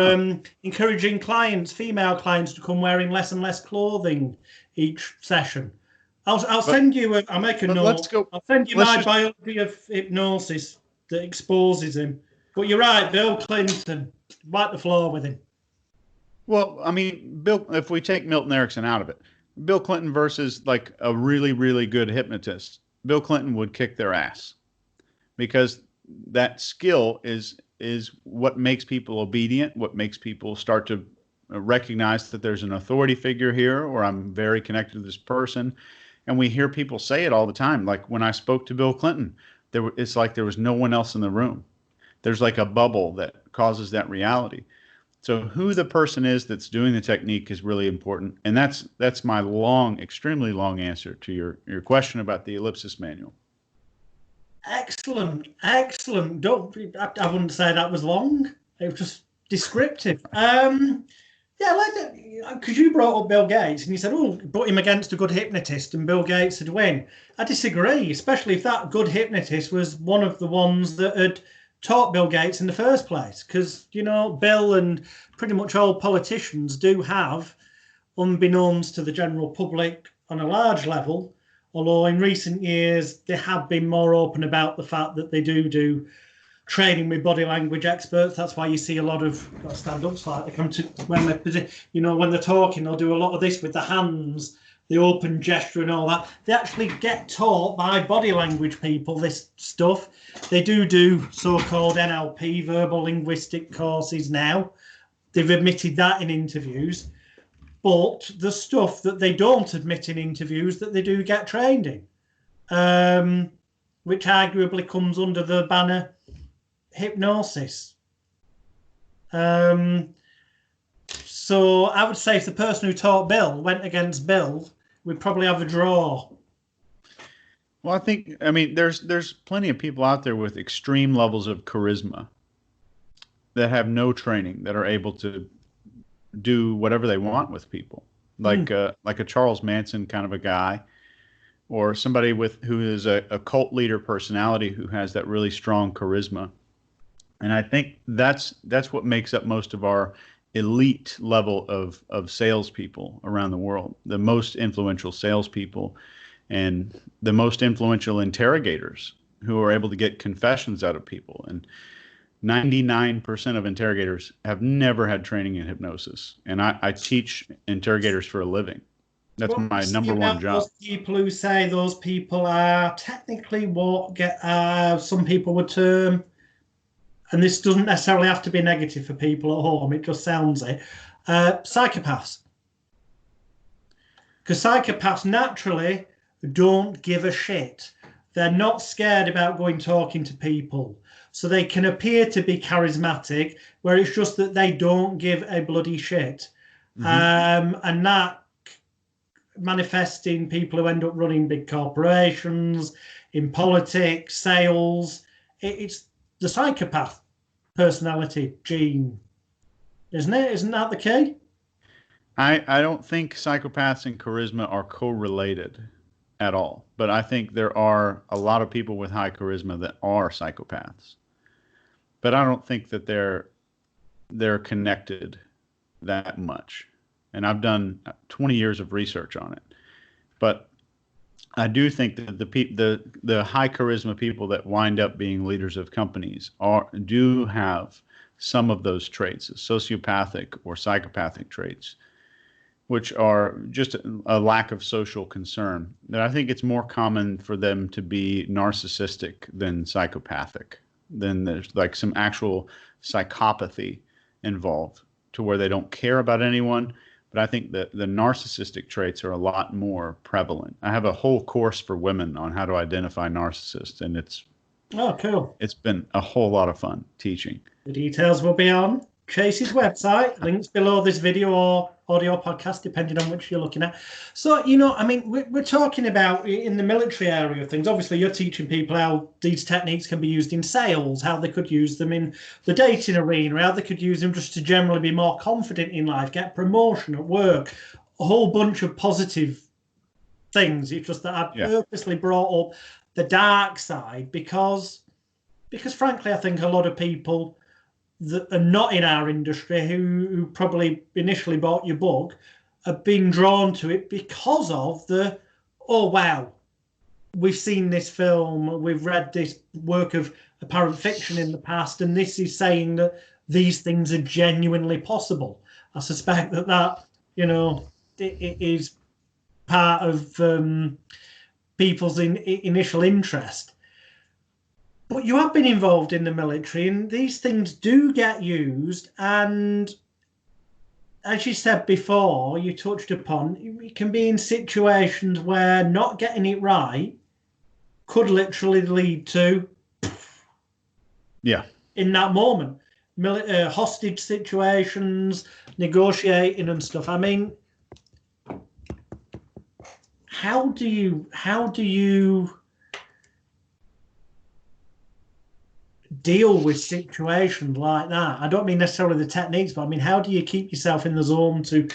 encouraging clients, female clients, to come wearing less and less clothing each session. I'll send you. I'll make a note. I'll send you my biography of hypnosis that exposes him. But you're right, Bill Clinton. Wipe the floor with him. Well, I mean, if we take Milton Erickson out of it, Bill Clinton versus like a really, really good hypnotist, Bill Clinton would kick their ass, because that skill is what makes people obedient, what makes people start to recognize that there's an authority figure here, or I'm very connected to this person. And we hear people say it all the time. Like when I spoke to Bill Clinton, it's like there was no one else in the room. There's like a bubble that causes that reality. So who the person is that's doing the technique is really important. And that's my extremely long answer to your question about the Ellipsis manual. Excellent. I wouldn't say that was long. It was just descriptive. Yeah, like that, because you brought up Bill Gates and you said, oh, put him against a good hypnotist and Bill Gates would win. I disagree, especially if that good hypnotist was one of the ones that had taught Bill Gates in the first place. Because, Bill and pretty much all politicians do have, unbeknownst to the general public on a large level, although in recent years they have been more open about the fact that they do training with body language experts. That's why you see a lot of stand-ups like they come to when they're talking, they'll do a lot of this with the hands, the open gesture and all that. They actually get taught by body language people this stuff. They do so-called NLP, verbal linguistic courses now. They've admitted that in interviews. But the stuff that they don't admit in interviews that they do get trained in, which arguably comes under the banner hypnosis. So I would say if the person who taught Bill went against Bill, we'd probably have a draw. Well, I mean, there's plenty of people out there with extreme levels of charisma that have no training, that are able to do whatever they want with people, like a Charles Manson kind of a guy, or somebody who is a cult leader personality who has that really strong charisma. And I think that's what makes up most of our elite level of salespeople around the world, the most influential salespeople. and the most influential interrogators who are able to get confessions out of people. And 99% of interrogators have never had training in hypnosis. And I teach interrogators for a living. That's my number one job. Those people who say those people are technically what some people would term, and this doesn't necessarily have to be negative for people at home, it just sounds it, psychopaths. Because psychopaths naturally don't give a shit. They're not scared about going talking to people. So they can appear to be charismatic, where it's just that they don't give a bloody shit. Mm-hmm. And that manifests in people who end up running big corporations, in politics, sales. It's the psychopath personality gene, isn't it? Isn't that the key? I don't think psychopaths and charisma are correlated at all. But I think there are a lot of people with high charisma that are psychopaths. But I don't think that they're connected that much. And I've done 20 years of research on it. But I do think that the high charisma people that wind up being leaders of companies do have some of those traits, sociopathic or psychopathic traits, which are just a lack of social concern. And I think it's more common for them to be narcissistic than psychopathic. Then there's like some actual psychopathy involved to where they don't care about anyone. But I think that the narcissistic traits are a lot more prevalent. I have a whole course for women on how to identify narcissists, and it's cool. It's been a whole lot of fun teaching. The details will be on Chase's website, links below this video or audio podcast, depending on which you're looking at. So, I mean, we're talking about in the military area of things. Obviously, you're teaching people how these techniques can be used in sales, how they could use them in the dating arena, how they could use them just to generally be more confident in life, get promotion at work, a whole bunch of positive things. It's just that I purposely brought up the dark side because frankly, I think a lot of people that are not in our industry who probably initially bought your book are being drawn to it because of oh wow, we've seen this film, we've read this work of apparent fiction in the past, and this is saying that these things are genuinely possible. I suspect that it is part of people's initial interest. But you have been involved in the military, and these things do get used. And as you said before, you touched upon, you can be in situations where not getting it right could literally lead to, in that moment, hostage situations, negotiating and stuff. I mean, how do you deal with situations like that? I don't mean necessarily the techniques, but I mean, how do you keep yourself in the zone to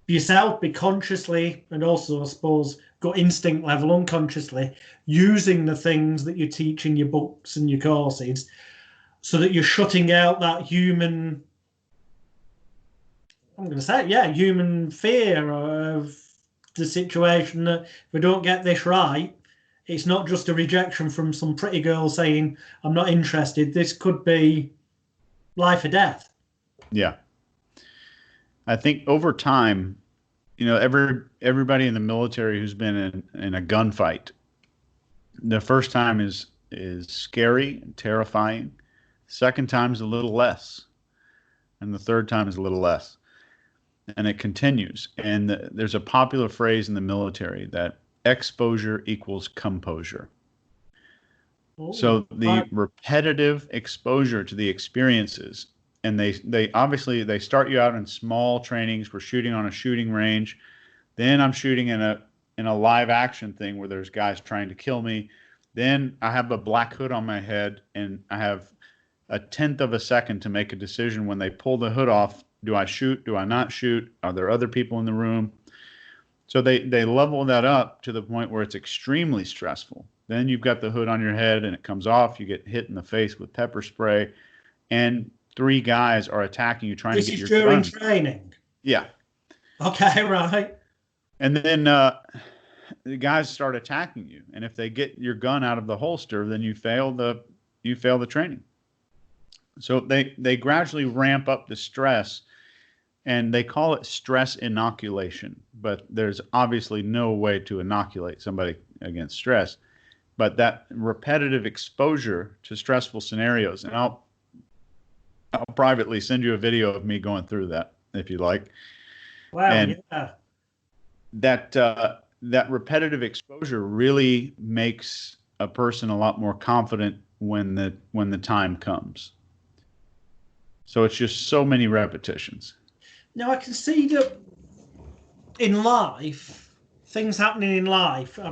yourself be consciously and also, I suppose, got instinct level unconsciously using the things that you teach in your books and your courses so that you're shutting out that human fear of the situation that if we don't get this right, it's not just a rejection from some pretty girl saying, I'm not interested. This could be life or death. Yeah. I think over time, everybody in the military who's been in a gunfight, the first time is scary and terrifying. Second time is a little less. And the third time is a little less. And it continues. And there's a popular phrase in the military that exposure equals composure. So the repetitive exposure to the experiences, and they obviously they start you out in small trainings. We're shooting on a shooting range. Then I'm shooting in a live action thing where there's guys trying to kill me. Then I have a black hood on my head, and I have a tenth of a second to make a decision when they pull the hood off. Do I shoot? Do I not shoot? Are there other people in the room? So they level that up to the point where it's extremely stressful. Then you've got the hood on your head and it comes off. You get hit in the face with pepper spray, and 3 guys are attacking you trying to get your gun. This is during training? Yeah. Okay, right. And then the guys start attacking you. And if they get your gun out of the holster, then you fail the training. So they gradually ramp up the stress, and they call it stress inoculation. But there's obviously no way to inoculate somebody against stress. But that repetitive exposure to stressful scenarios, and I'll privately send you a video of me going through that if you like. Wow, and yeah. That repetitive exposure really makes a person a lot more confident when the time comes. So it's just so many repetitions. Now I can see that in life, things happening in life, I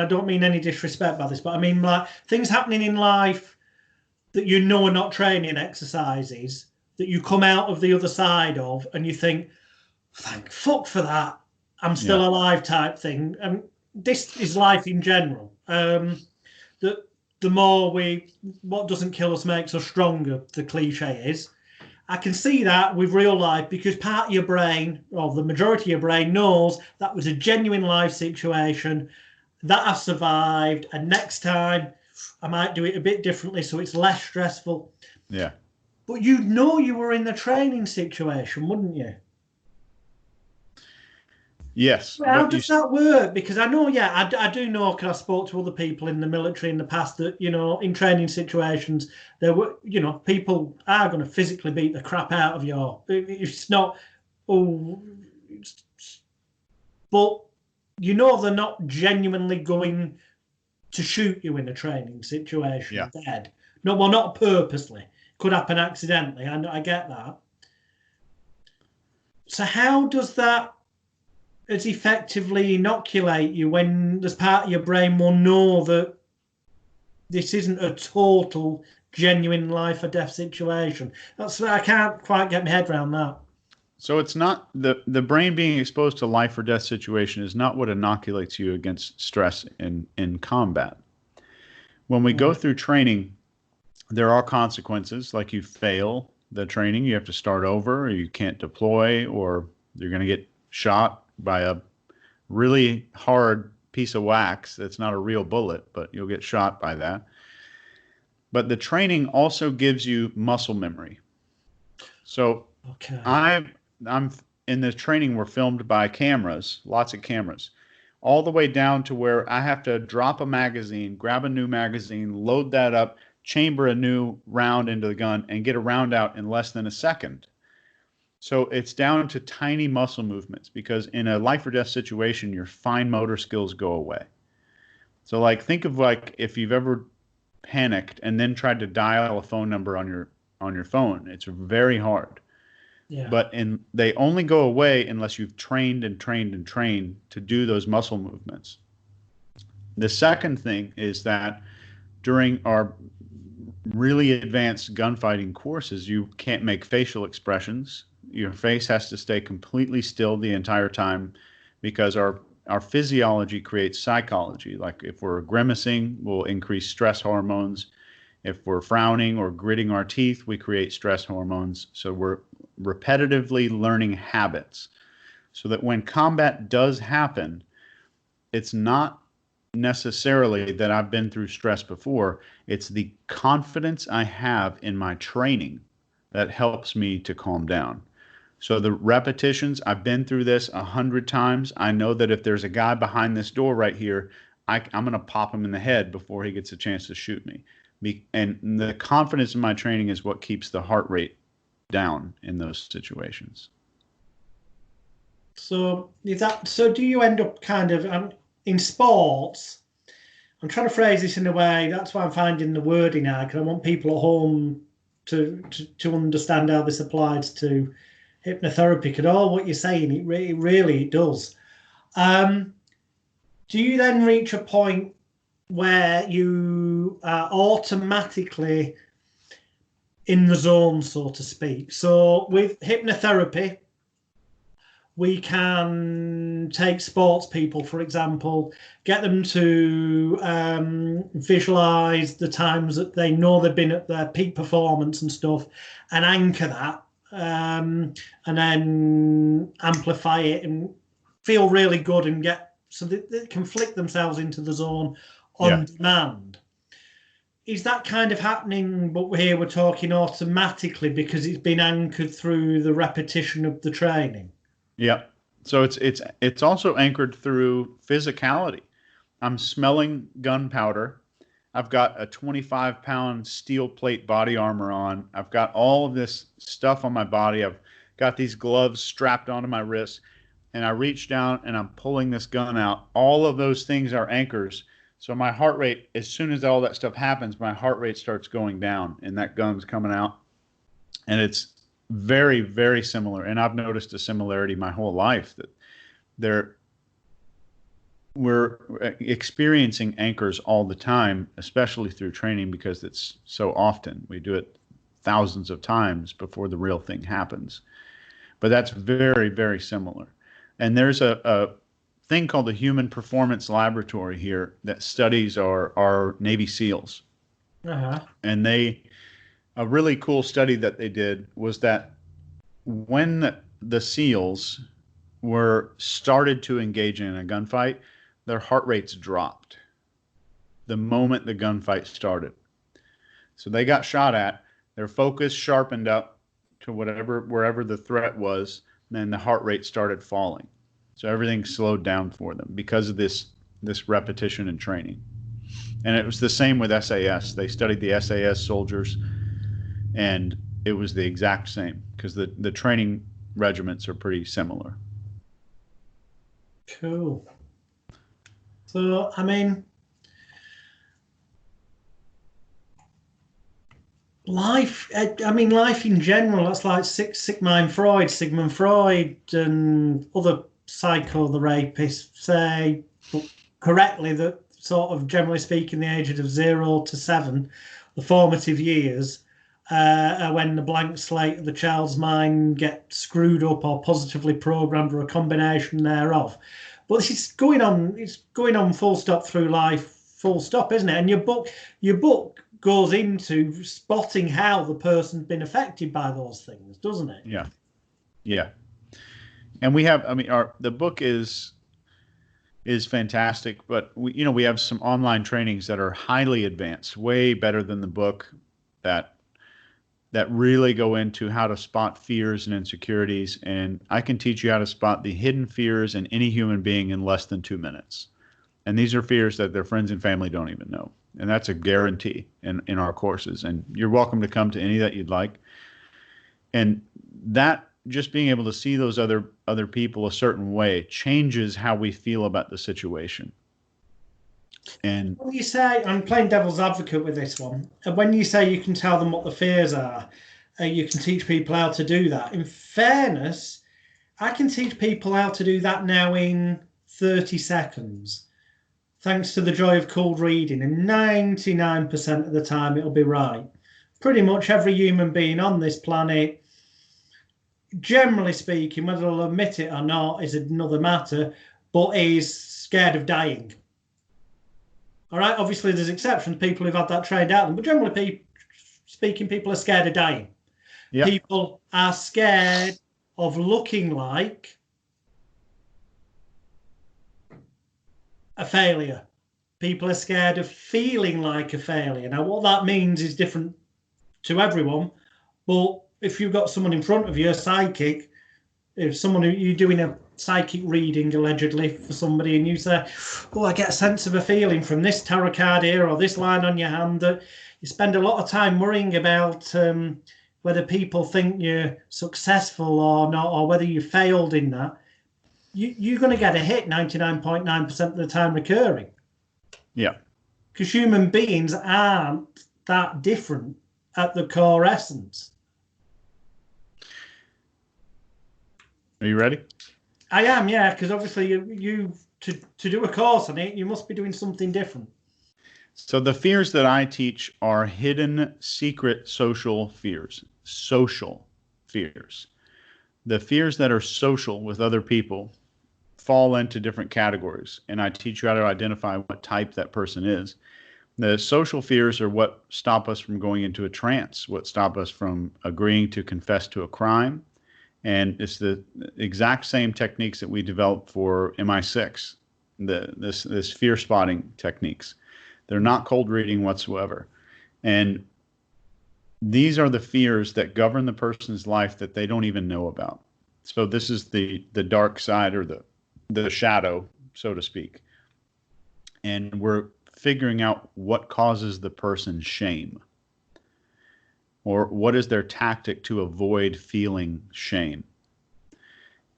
don't mean any disrespect by this, but I mean like things happening in life that you know are not training exercises, that you come out of the other side of and you think, thank fuck for that, I'm still alive type thing. This is life in general. That the more what doesn't kill us makes us stronger, the cliche is. I can see that with real life because part of your brain, or the majority of your brain, knows that was a genuine life situation, that I've survived, and next time I might do it a bit differently so it's less stressful. Yeah. But you'd know you were in the training situation, wouldn't you? Yes. Well, how does that work? Because I know, I do know, because I spoke to other people in the military in the past that, in training situations, there were, people are going to physically beat the crap out of you. It's not, but they're not genuinely going to shoot you in a training situation dead. No, well, not purposely. Could happen accidentally. I get that. So how does that as effectively inoculate you when there's part of your brain will know that this isn't a total, genuine life or death situation? I can't quite get my head around that. So it's not the brain being exposed to life or death situation is not what inoculates you against stress in combat. When we go through training, there are consequences, like you fail the training, you have to start over, or you can't deploy, or you're going to get shot by a really hard piece of wax that's not a real bullet, but you'll get shot by that. But the training also gives you muscle memory. So I'm in the training, we're filmed by cameras, lots of cameras, all the way down to where I have to drop a magazine, grab a new magazine, load that up, chamber a new round into the gun, and get a round out in less than a second. So it's down to tiny muscle movements, because in a life or death situation, your fine motor skills go away. So like, think of like if you've ever panicked and then tried to dial a phone number on your phone. It's very hard. Yeah. But they only go away unless you've trained and trained and trained to do those muscle movements. The second thing is that during our really advanced gunfighting courses, you can't make facial expressions. Your face has to stay completely still the entire time, because our physiology creates psychology. Like if we're grimacing, we'll increase stress hormones. If we're frowning or gritting our teeth, we create stress hormones. So we're repetitively learning habits, so that when combat does happen, it's not necessarily that I've been through stress before. It's the confidence I have in my training that helps me to calm down. So the repetitions, I've been through this 100 times. I know that if there's a guy behind this door right here, I'm going to pop him in the head before he gets a chance to shoot me. And the confidence in my training is what keeps the heart rate down in those situations. So do you end up kind of in sports? I'm trying to phrase this in a way, that's why I'm finding the wording out, because I want people at home to understand how this applies to hypnotherapy, because all what you're saying, it really does. Do you then reach a point where you are automatically in the zone, so to speak? So with hypnotherapy, we can take sports people, for example, get them to visualize the times that they know they've been at their peak performance and stuff, and anchor that, and then amplify it and feel really good and get so they can flick themselves into the zone on Yeah. demand. Is that kind of happening, but here we're talking automatically because it's been anchored through the repetition of the training? Yeah. So it's also anchored through physicality. I'm smelling gunpowder. I've got a 25-pound steel plate body armor on. I've got all of this stuff on my body. I've got these gloves strapped onto my wrists, and I reach down and I'm pulling this gun out. All of those things are anchors. So my heart rate, as soon as all that stuff happens, my heart rate starts going down and that gun's coming out. And it's very, very similar. And I've noticed a similarity my whole life that we're experiencing anchors all the time, especially through training, because it's so often. We do it thousands of times before the real thing happens. But that's very, very similar. And there's a thing called the Human Performance Laboratory here that studies our Navy SEALs. And a really cool study that they did was that when the SEALs were started to engage in a gunfight, their heart rates dropped the moment the gunfight started. So they got shot at, their focus sharpened up to wherever the threat was, and then the heart rate started falling. So everything slowed down for them because of this repetition and training. And it was the same with SAS. They studied the SAS soldiers, and it was the exact same because the training regiments are pretty similar. Cool. So, I mean, life in general, that's like Sigmund Freud and other the rapists say correctly that sort of generally speaking, the ages of 0 to 7, the formative years, are when the blank slate of the child's mind gets screwed up or positively programmed or a combination thereof. But it's going on full stop through life, full stop, isn't it? And your book goes into spotting how the person's been affected by those things, doesn't it? Yeah. Yeah. And we have, the book is fantastic, but we have some online trainings that are highly advanced, way better than the book, that really go into how to spot fears and insecurities. And I can teach you how to spot the hidden fears in any human being in less than 2 minutes. And these are fears that their friends and family don't even know. And that's a guarantee in our courses. And you're welcome to come to any that you'd like. And that, just being able to see those other people a certain way changes how we feel about the situation. And when you say, I'm playing devil's advocate with this one, and when you say you can tell them what the fears are, you can teach people how to do that. In fairness, I can teach people how to do that now in 30 seconds, thanks to the joy of cold reading, and 99% of the time it'll be right. Pretty much every human being on this planet, generally speaking, whether they'll admit it or not is another matter, but is scared of dying. All right, obviously there's exceptions, people who've had that trained out of them, but generally speaking, people are scared of dying. Yep. People are scared of looking like a failure. People are scared of feeling like a failure. Now, what that means is different to everyone, but if you've got someone in front of you, a psychic, if someone who you're doing a psychic reading allegedly for somebody, and you say, oh, I get a sense of a feeling from this tarot card here or this line on your hand, that you spend a lot of time worrying about whether people think you're successful or not, or whether you failed in that, you're going to get a hit 99.9% of the time recurring. Yeah. Because human beings aren't that different at the core essence. Are you ready? I am, yeah, because obviously you to do a course on it, you must be doing something different. So the fears that I teach are hidden, secret social fears. Social fears. The fears that are social with other people fall into different categories, and I teach you how to identify what type that person is. The social fears are what stop us from going into a trance, what stop us from agreeing to confess to a crime. And it's the exact same techniques that we developed for MI6 this fear spotting techniques. They're not cold reading whatsoever. And these are the fears that govern the person's life that they don't even know about. So this is the dark side, or the shadow, so to speak. And we're figuring out what causes the person shame, or what is their tactic to avoid feeling shame.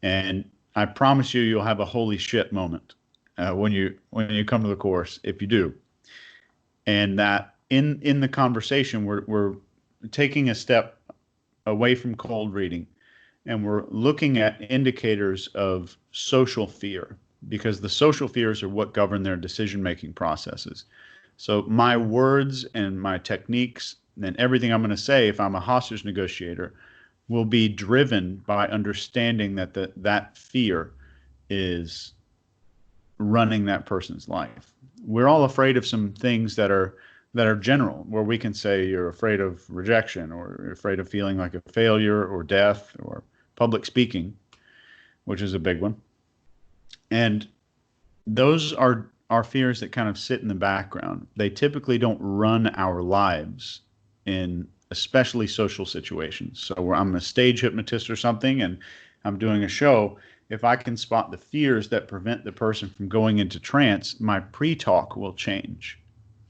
And I promise you, you'll have a holy shit moment when you come to the course, if you do. And that in the conversation, we're taking a step away from cold reading, and we're looking at indicators of social fear, because the social fears are what govern their decision-making processes. So my words and my techniques and everything I'm going to say, if I'm a hostage negotiator, will be driven by understanding that that fear is running that person's life. We're all afraid of some things that are general, where we can say you're afraid of rejection, or you're afraid of feeling like a failure, or death, or public speaking, which is a big one. And those are fears that kind of sit in the background. They typically don't run our lives in especially social situations. So where I'm a stage hypnotist or something, and I'm doing a show, if I can spot the fears that prevent the person from going into trance, my pre-talk will change,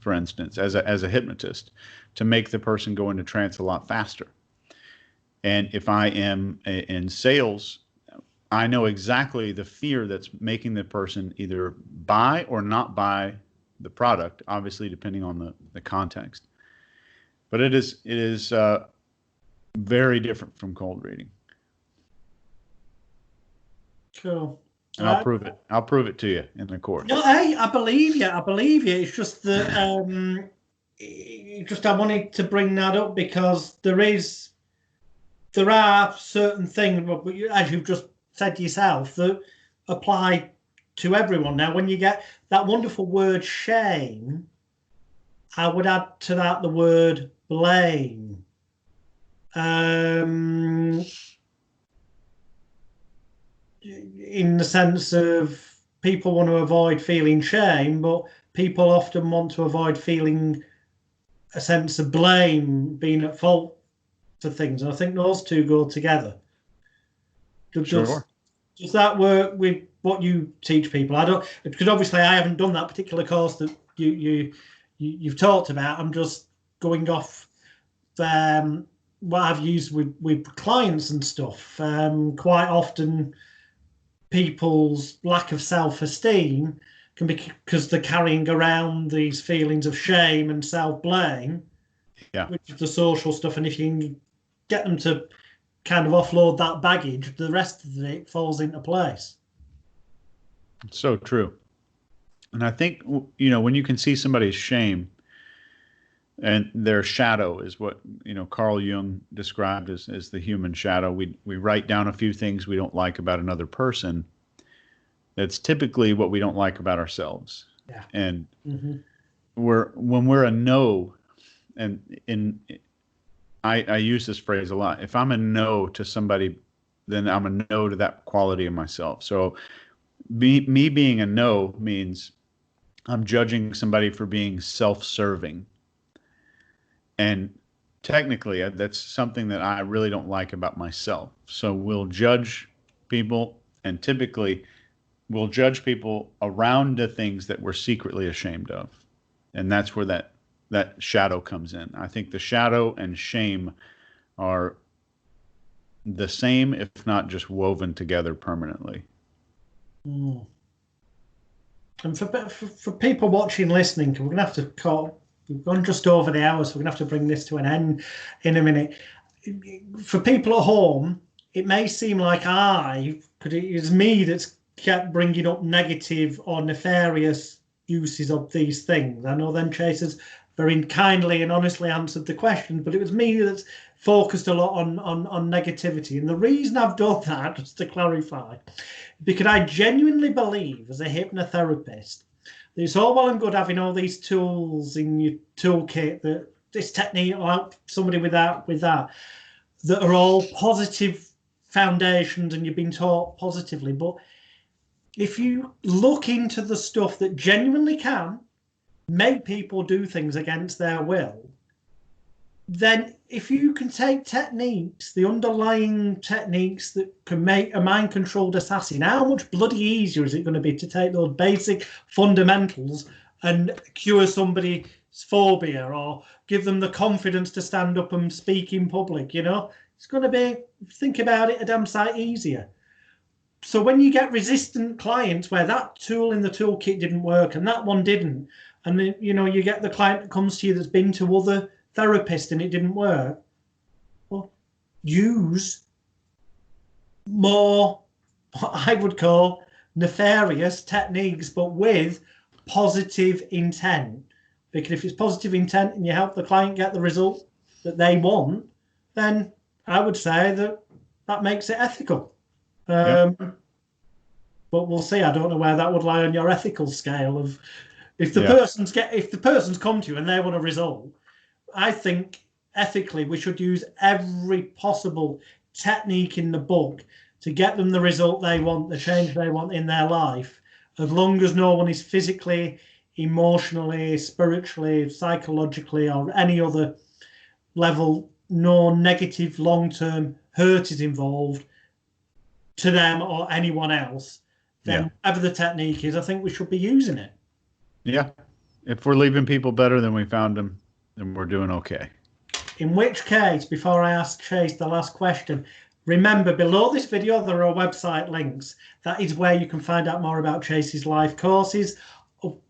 for instance, as a hypnotist, to make the person go into trance a lot faster. And if I am in sales, I know exactly the fear that's making the person either buy or not buy the product, obviously depending on the context. But it is very different from cold reading. Cool. And I'll prove it. I'll prove it to you in the course. No, I believe you. I believe you. It's just that I wanted to bring that up because there are certain things, as you've just said yourself, that apply to everyone. Now, when you get that wonderful word shame, I would add to that the word blame. In the sense of people want to avoid feeling shame, but people often want to avoid feeling a sense of blame, being at fault for things. And I think those two go together. Does that work with what you teach people? I don't, because obviously I haven't done that particular course that you've talked about. I'm just going off what I've used with clients and stuff. Quite often, people's lack of self-esteem can be because they're carrying around these feelings of shame and self-blame, which is the social stuff. And if you can get them to kind of offload that baggage, the rest of it falls into place. It's so true. And I think, when you can see somebody's shame and their shadow is what, Carl Jung described as the human shadow. We write down a few things we don't like about another person. That's typically what we don't like about ourselves. Yeah. And when we're a no, and I use this phrase a lot. If I'm a no to somebody, then I'm a no to that quality of myself. So me being a no means I'm judging somebody for being self-serving. And technically, that's something that I really don't like about myself. So we'll judge people, and typically we'll judge people around the things that we're secretly ashamed of. And that's where that shadow comes in. I think the shadow and shame are the same, if not just woven together permanently. And for people watching, listening, we're going to have to call. We've gone just over the hour, so we're going to have to bring this to an end in a minute. For people at home, it may seem like it's me that's kept bringing up negative or nefarious uses of these things. I know then Chase has very kindly and honestly answered the question, but it was me that's focused a lot on negativity. And the reason I've done that, just to clarify, because I genuinely believe as a hypnotherapist, it's all well and good having all these tools in your toolkit, that this technique will help somebody with that are all positive foundations and you've been taught positively. But if you look into the stuff that genuinely can make people do things against their will, then if you can take techniques, the underlying techniques that can make a mind-controlled assassin, how much bloody easier is it going to be to take those basic fundamentals and cure somebody's phobia or give them the confidence to stand up and speak in public, you know? It's going to be, think about it, a damn sight easier. So when you get resistant clients where that tool in the toolkit didn't work and that one didn't, and then, you know, you get the client that comes to you that's been to other therapists and it didn't work, well, use more what I would call nefarious techniques, but with positive intent. Because if it's positive intent and you help the client get the result that they want, then I would say that that makes it ethical. But we'll see. I don't know where that would lie on your ethical scale of if the person's come to you and they want a result. I think ethically we should use every possible technique in the book to get them the result they want, the change they want in their life, as long as no one is physically, emotionally, spiritually, psychologically, or any other level, no negative long-term hurt is involved to them or anyone else, then whatever the technique is, I think we should be using it. Yeah. If we're leaving people better than we found them, then we're doing okay. In which case, before I ask Chase the last question, remember below this video there are website links. That is where you can find out more about Chase's live courses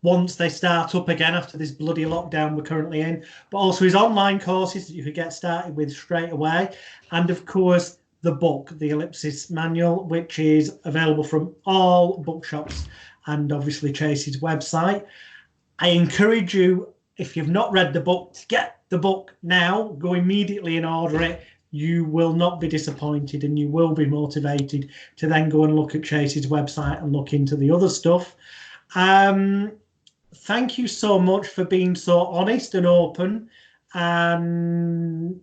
once they start up again after this bloody lockdown we're currently in, but also his online courses that you could get started with straight away, and of course the book, the Ellipsis manual, which is available from all bookshops and obviously Chase's website. I encourage you, if you've not read the book, to get the book now. Go immediately and order it. You will not be disappointed and you will be motivated to then go and look at Chase's website and look into the other stuff. Thank you so much for being so honest and open and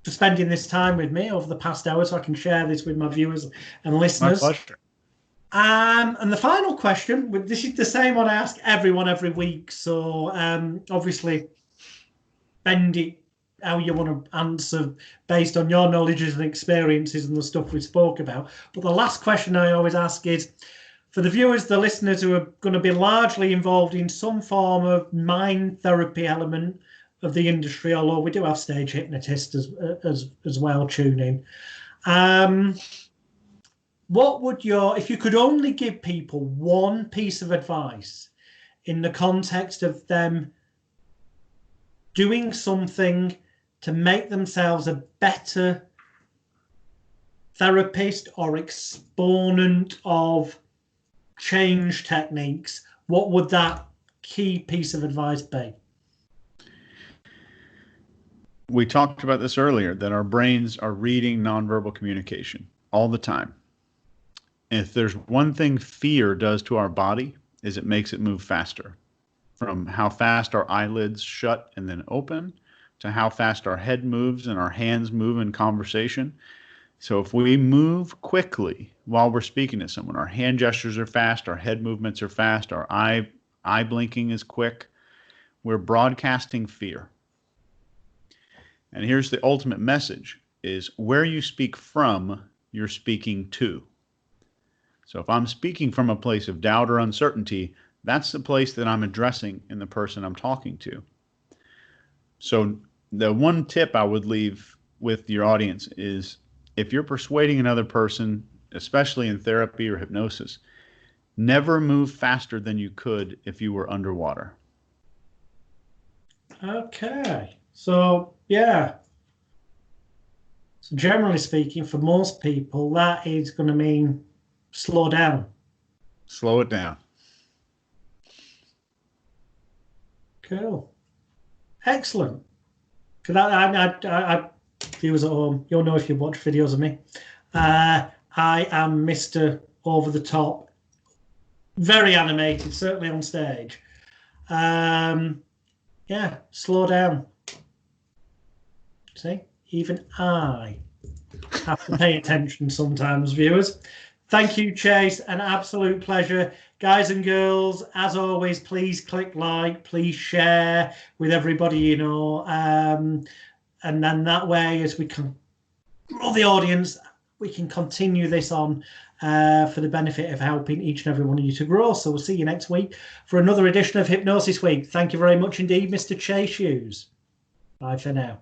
for spending this time with me over the past hour so I can share this with my viewers and listeners. My pleasure. And the final question, this is the same one I ask everyone every week, so obviously bend it how you want to answer based on your knowledges and experiences and the stuff we spoke about. But the last question I always ask is, for the viewers, the listeners who are going to be largely involved in some form of mind therapy element of the industry, although we do have stage hypnotists as well tuning. What would if you could only give people one piece of advice in the context of them doing something to make themselves a better therapist or exponent of change techniques, what would that key piece of advice be? We talked about this earlier, that our brains are reading nonverbal communication all the time. If there's one thing fear does to our body, is it makes it move faster. From how fast our eyelids shut and then open, to how fast our head moves and our hands move in conversation. So if we move quickly while we're speaking to someone, our hand gestures are fast, our head movements are fast, our eye blinking is quick, we're broadcasting fear. And here's the ultimate message, is where you speak from, you're speaking to. So if I'm speaking from a place of doubt or uncertainty, that's the place that I'm addressing in the person I'm talking to. So the one tip I would leave with your audience is, if you're persuading another person, especially in therapy or hypnosis, never move faster than you could if you were underwater. Okay. So, yeah. So generally speaking, for most people, that is going to mean slow down. Slow it down. Cool. Excellent. Because I viewers at home, you'll know if you watch videos of me. I am Mr. Over the Top, very animated, certainly on stage. Yeah, slow down. See, even I have to pay attention sometimes, viewers. Thank you, Chase. An absolute pleasure. Guys and girls, as always, please click like, please share with everybody you know. And then that way, as we can grow the audience, we can continue this on for the benefit of helping each and every one of you to grow. So we'll see you next week for another edition of Hypnosis Week. Thank you very much indeed, Mr. Chase Hughes. Bye for now.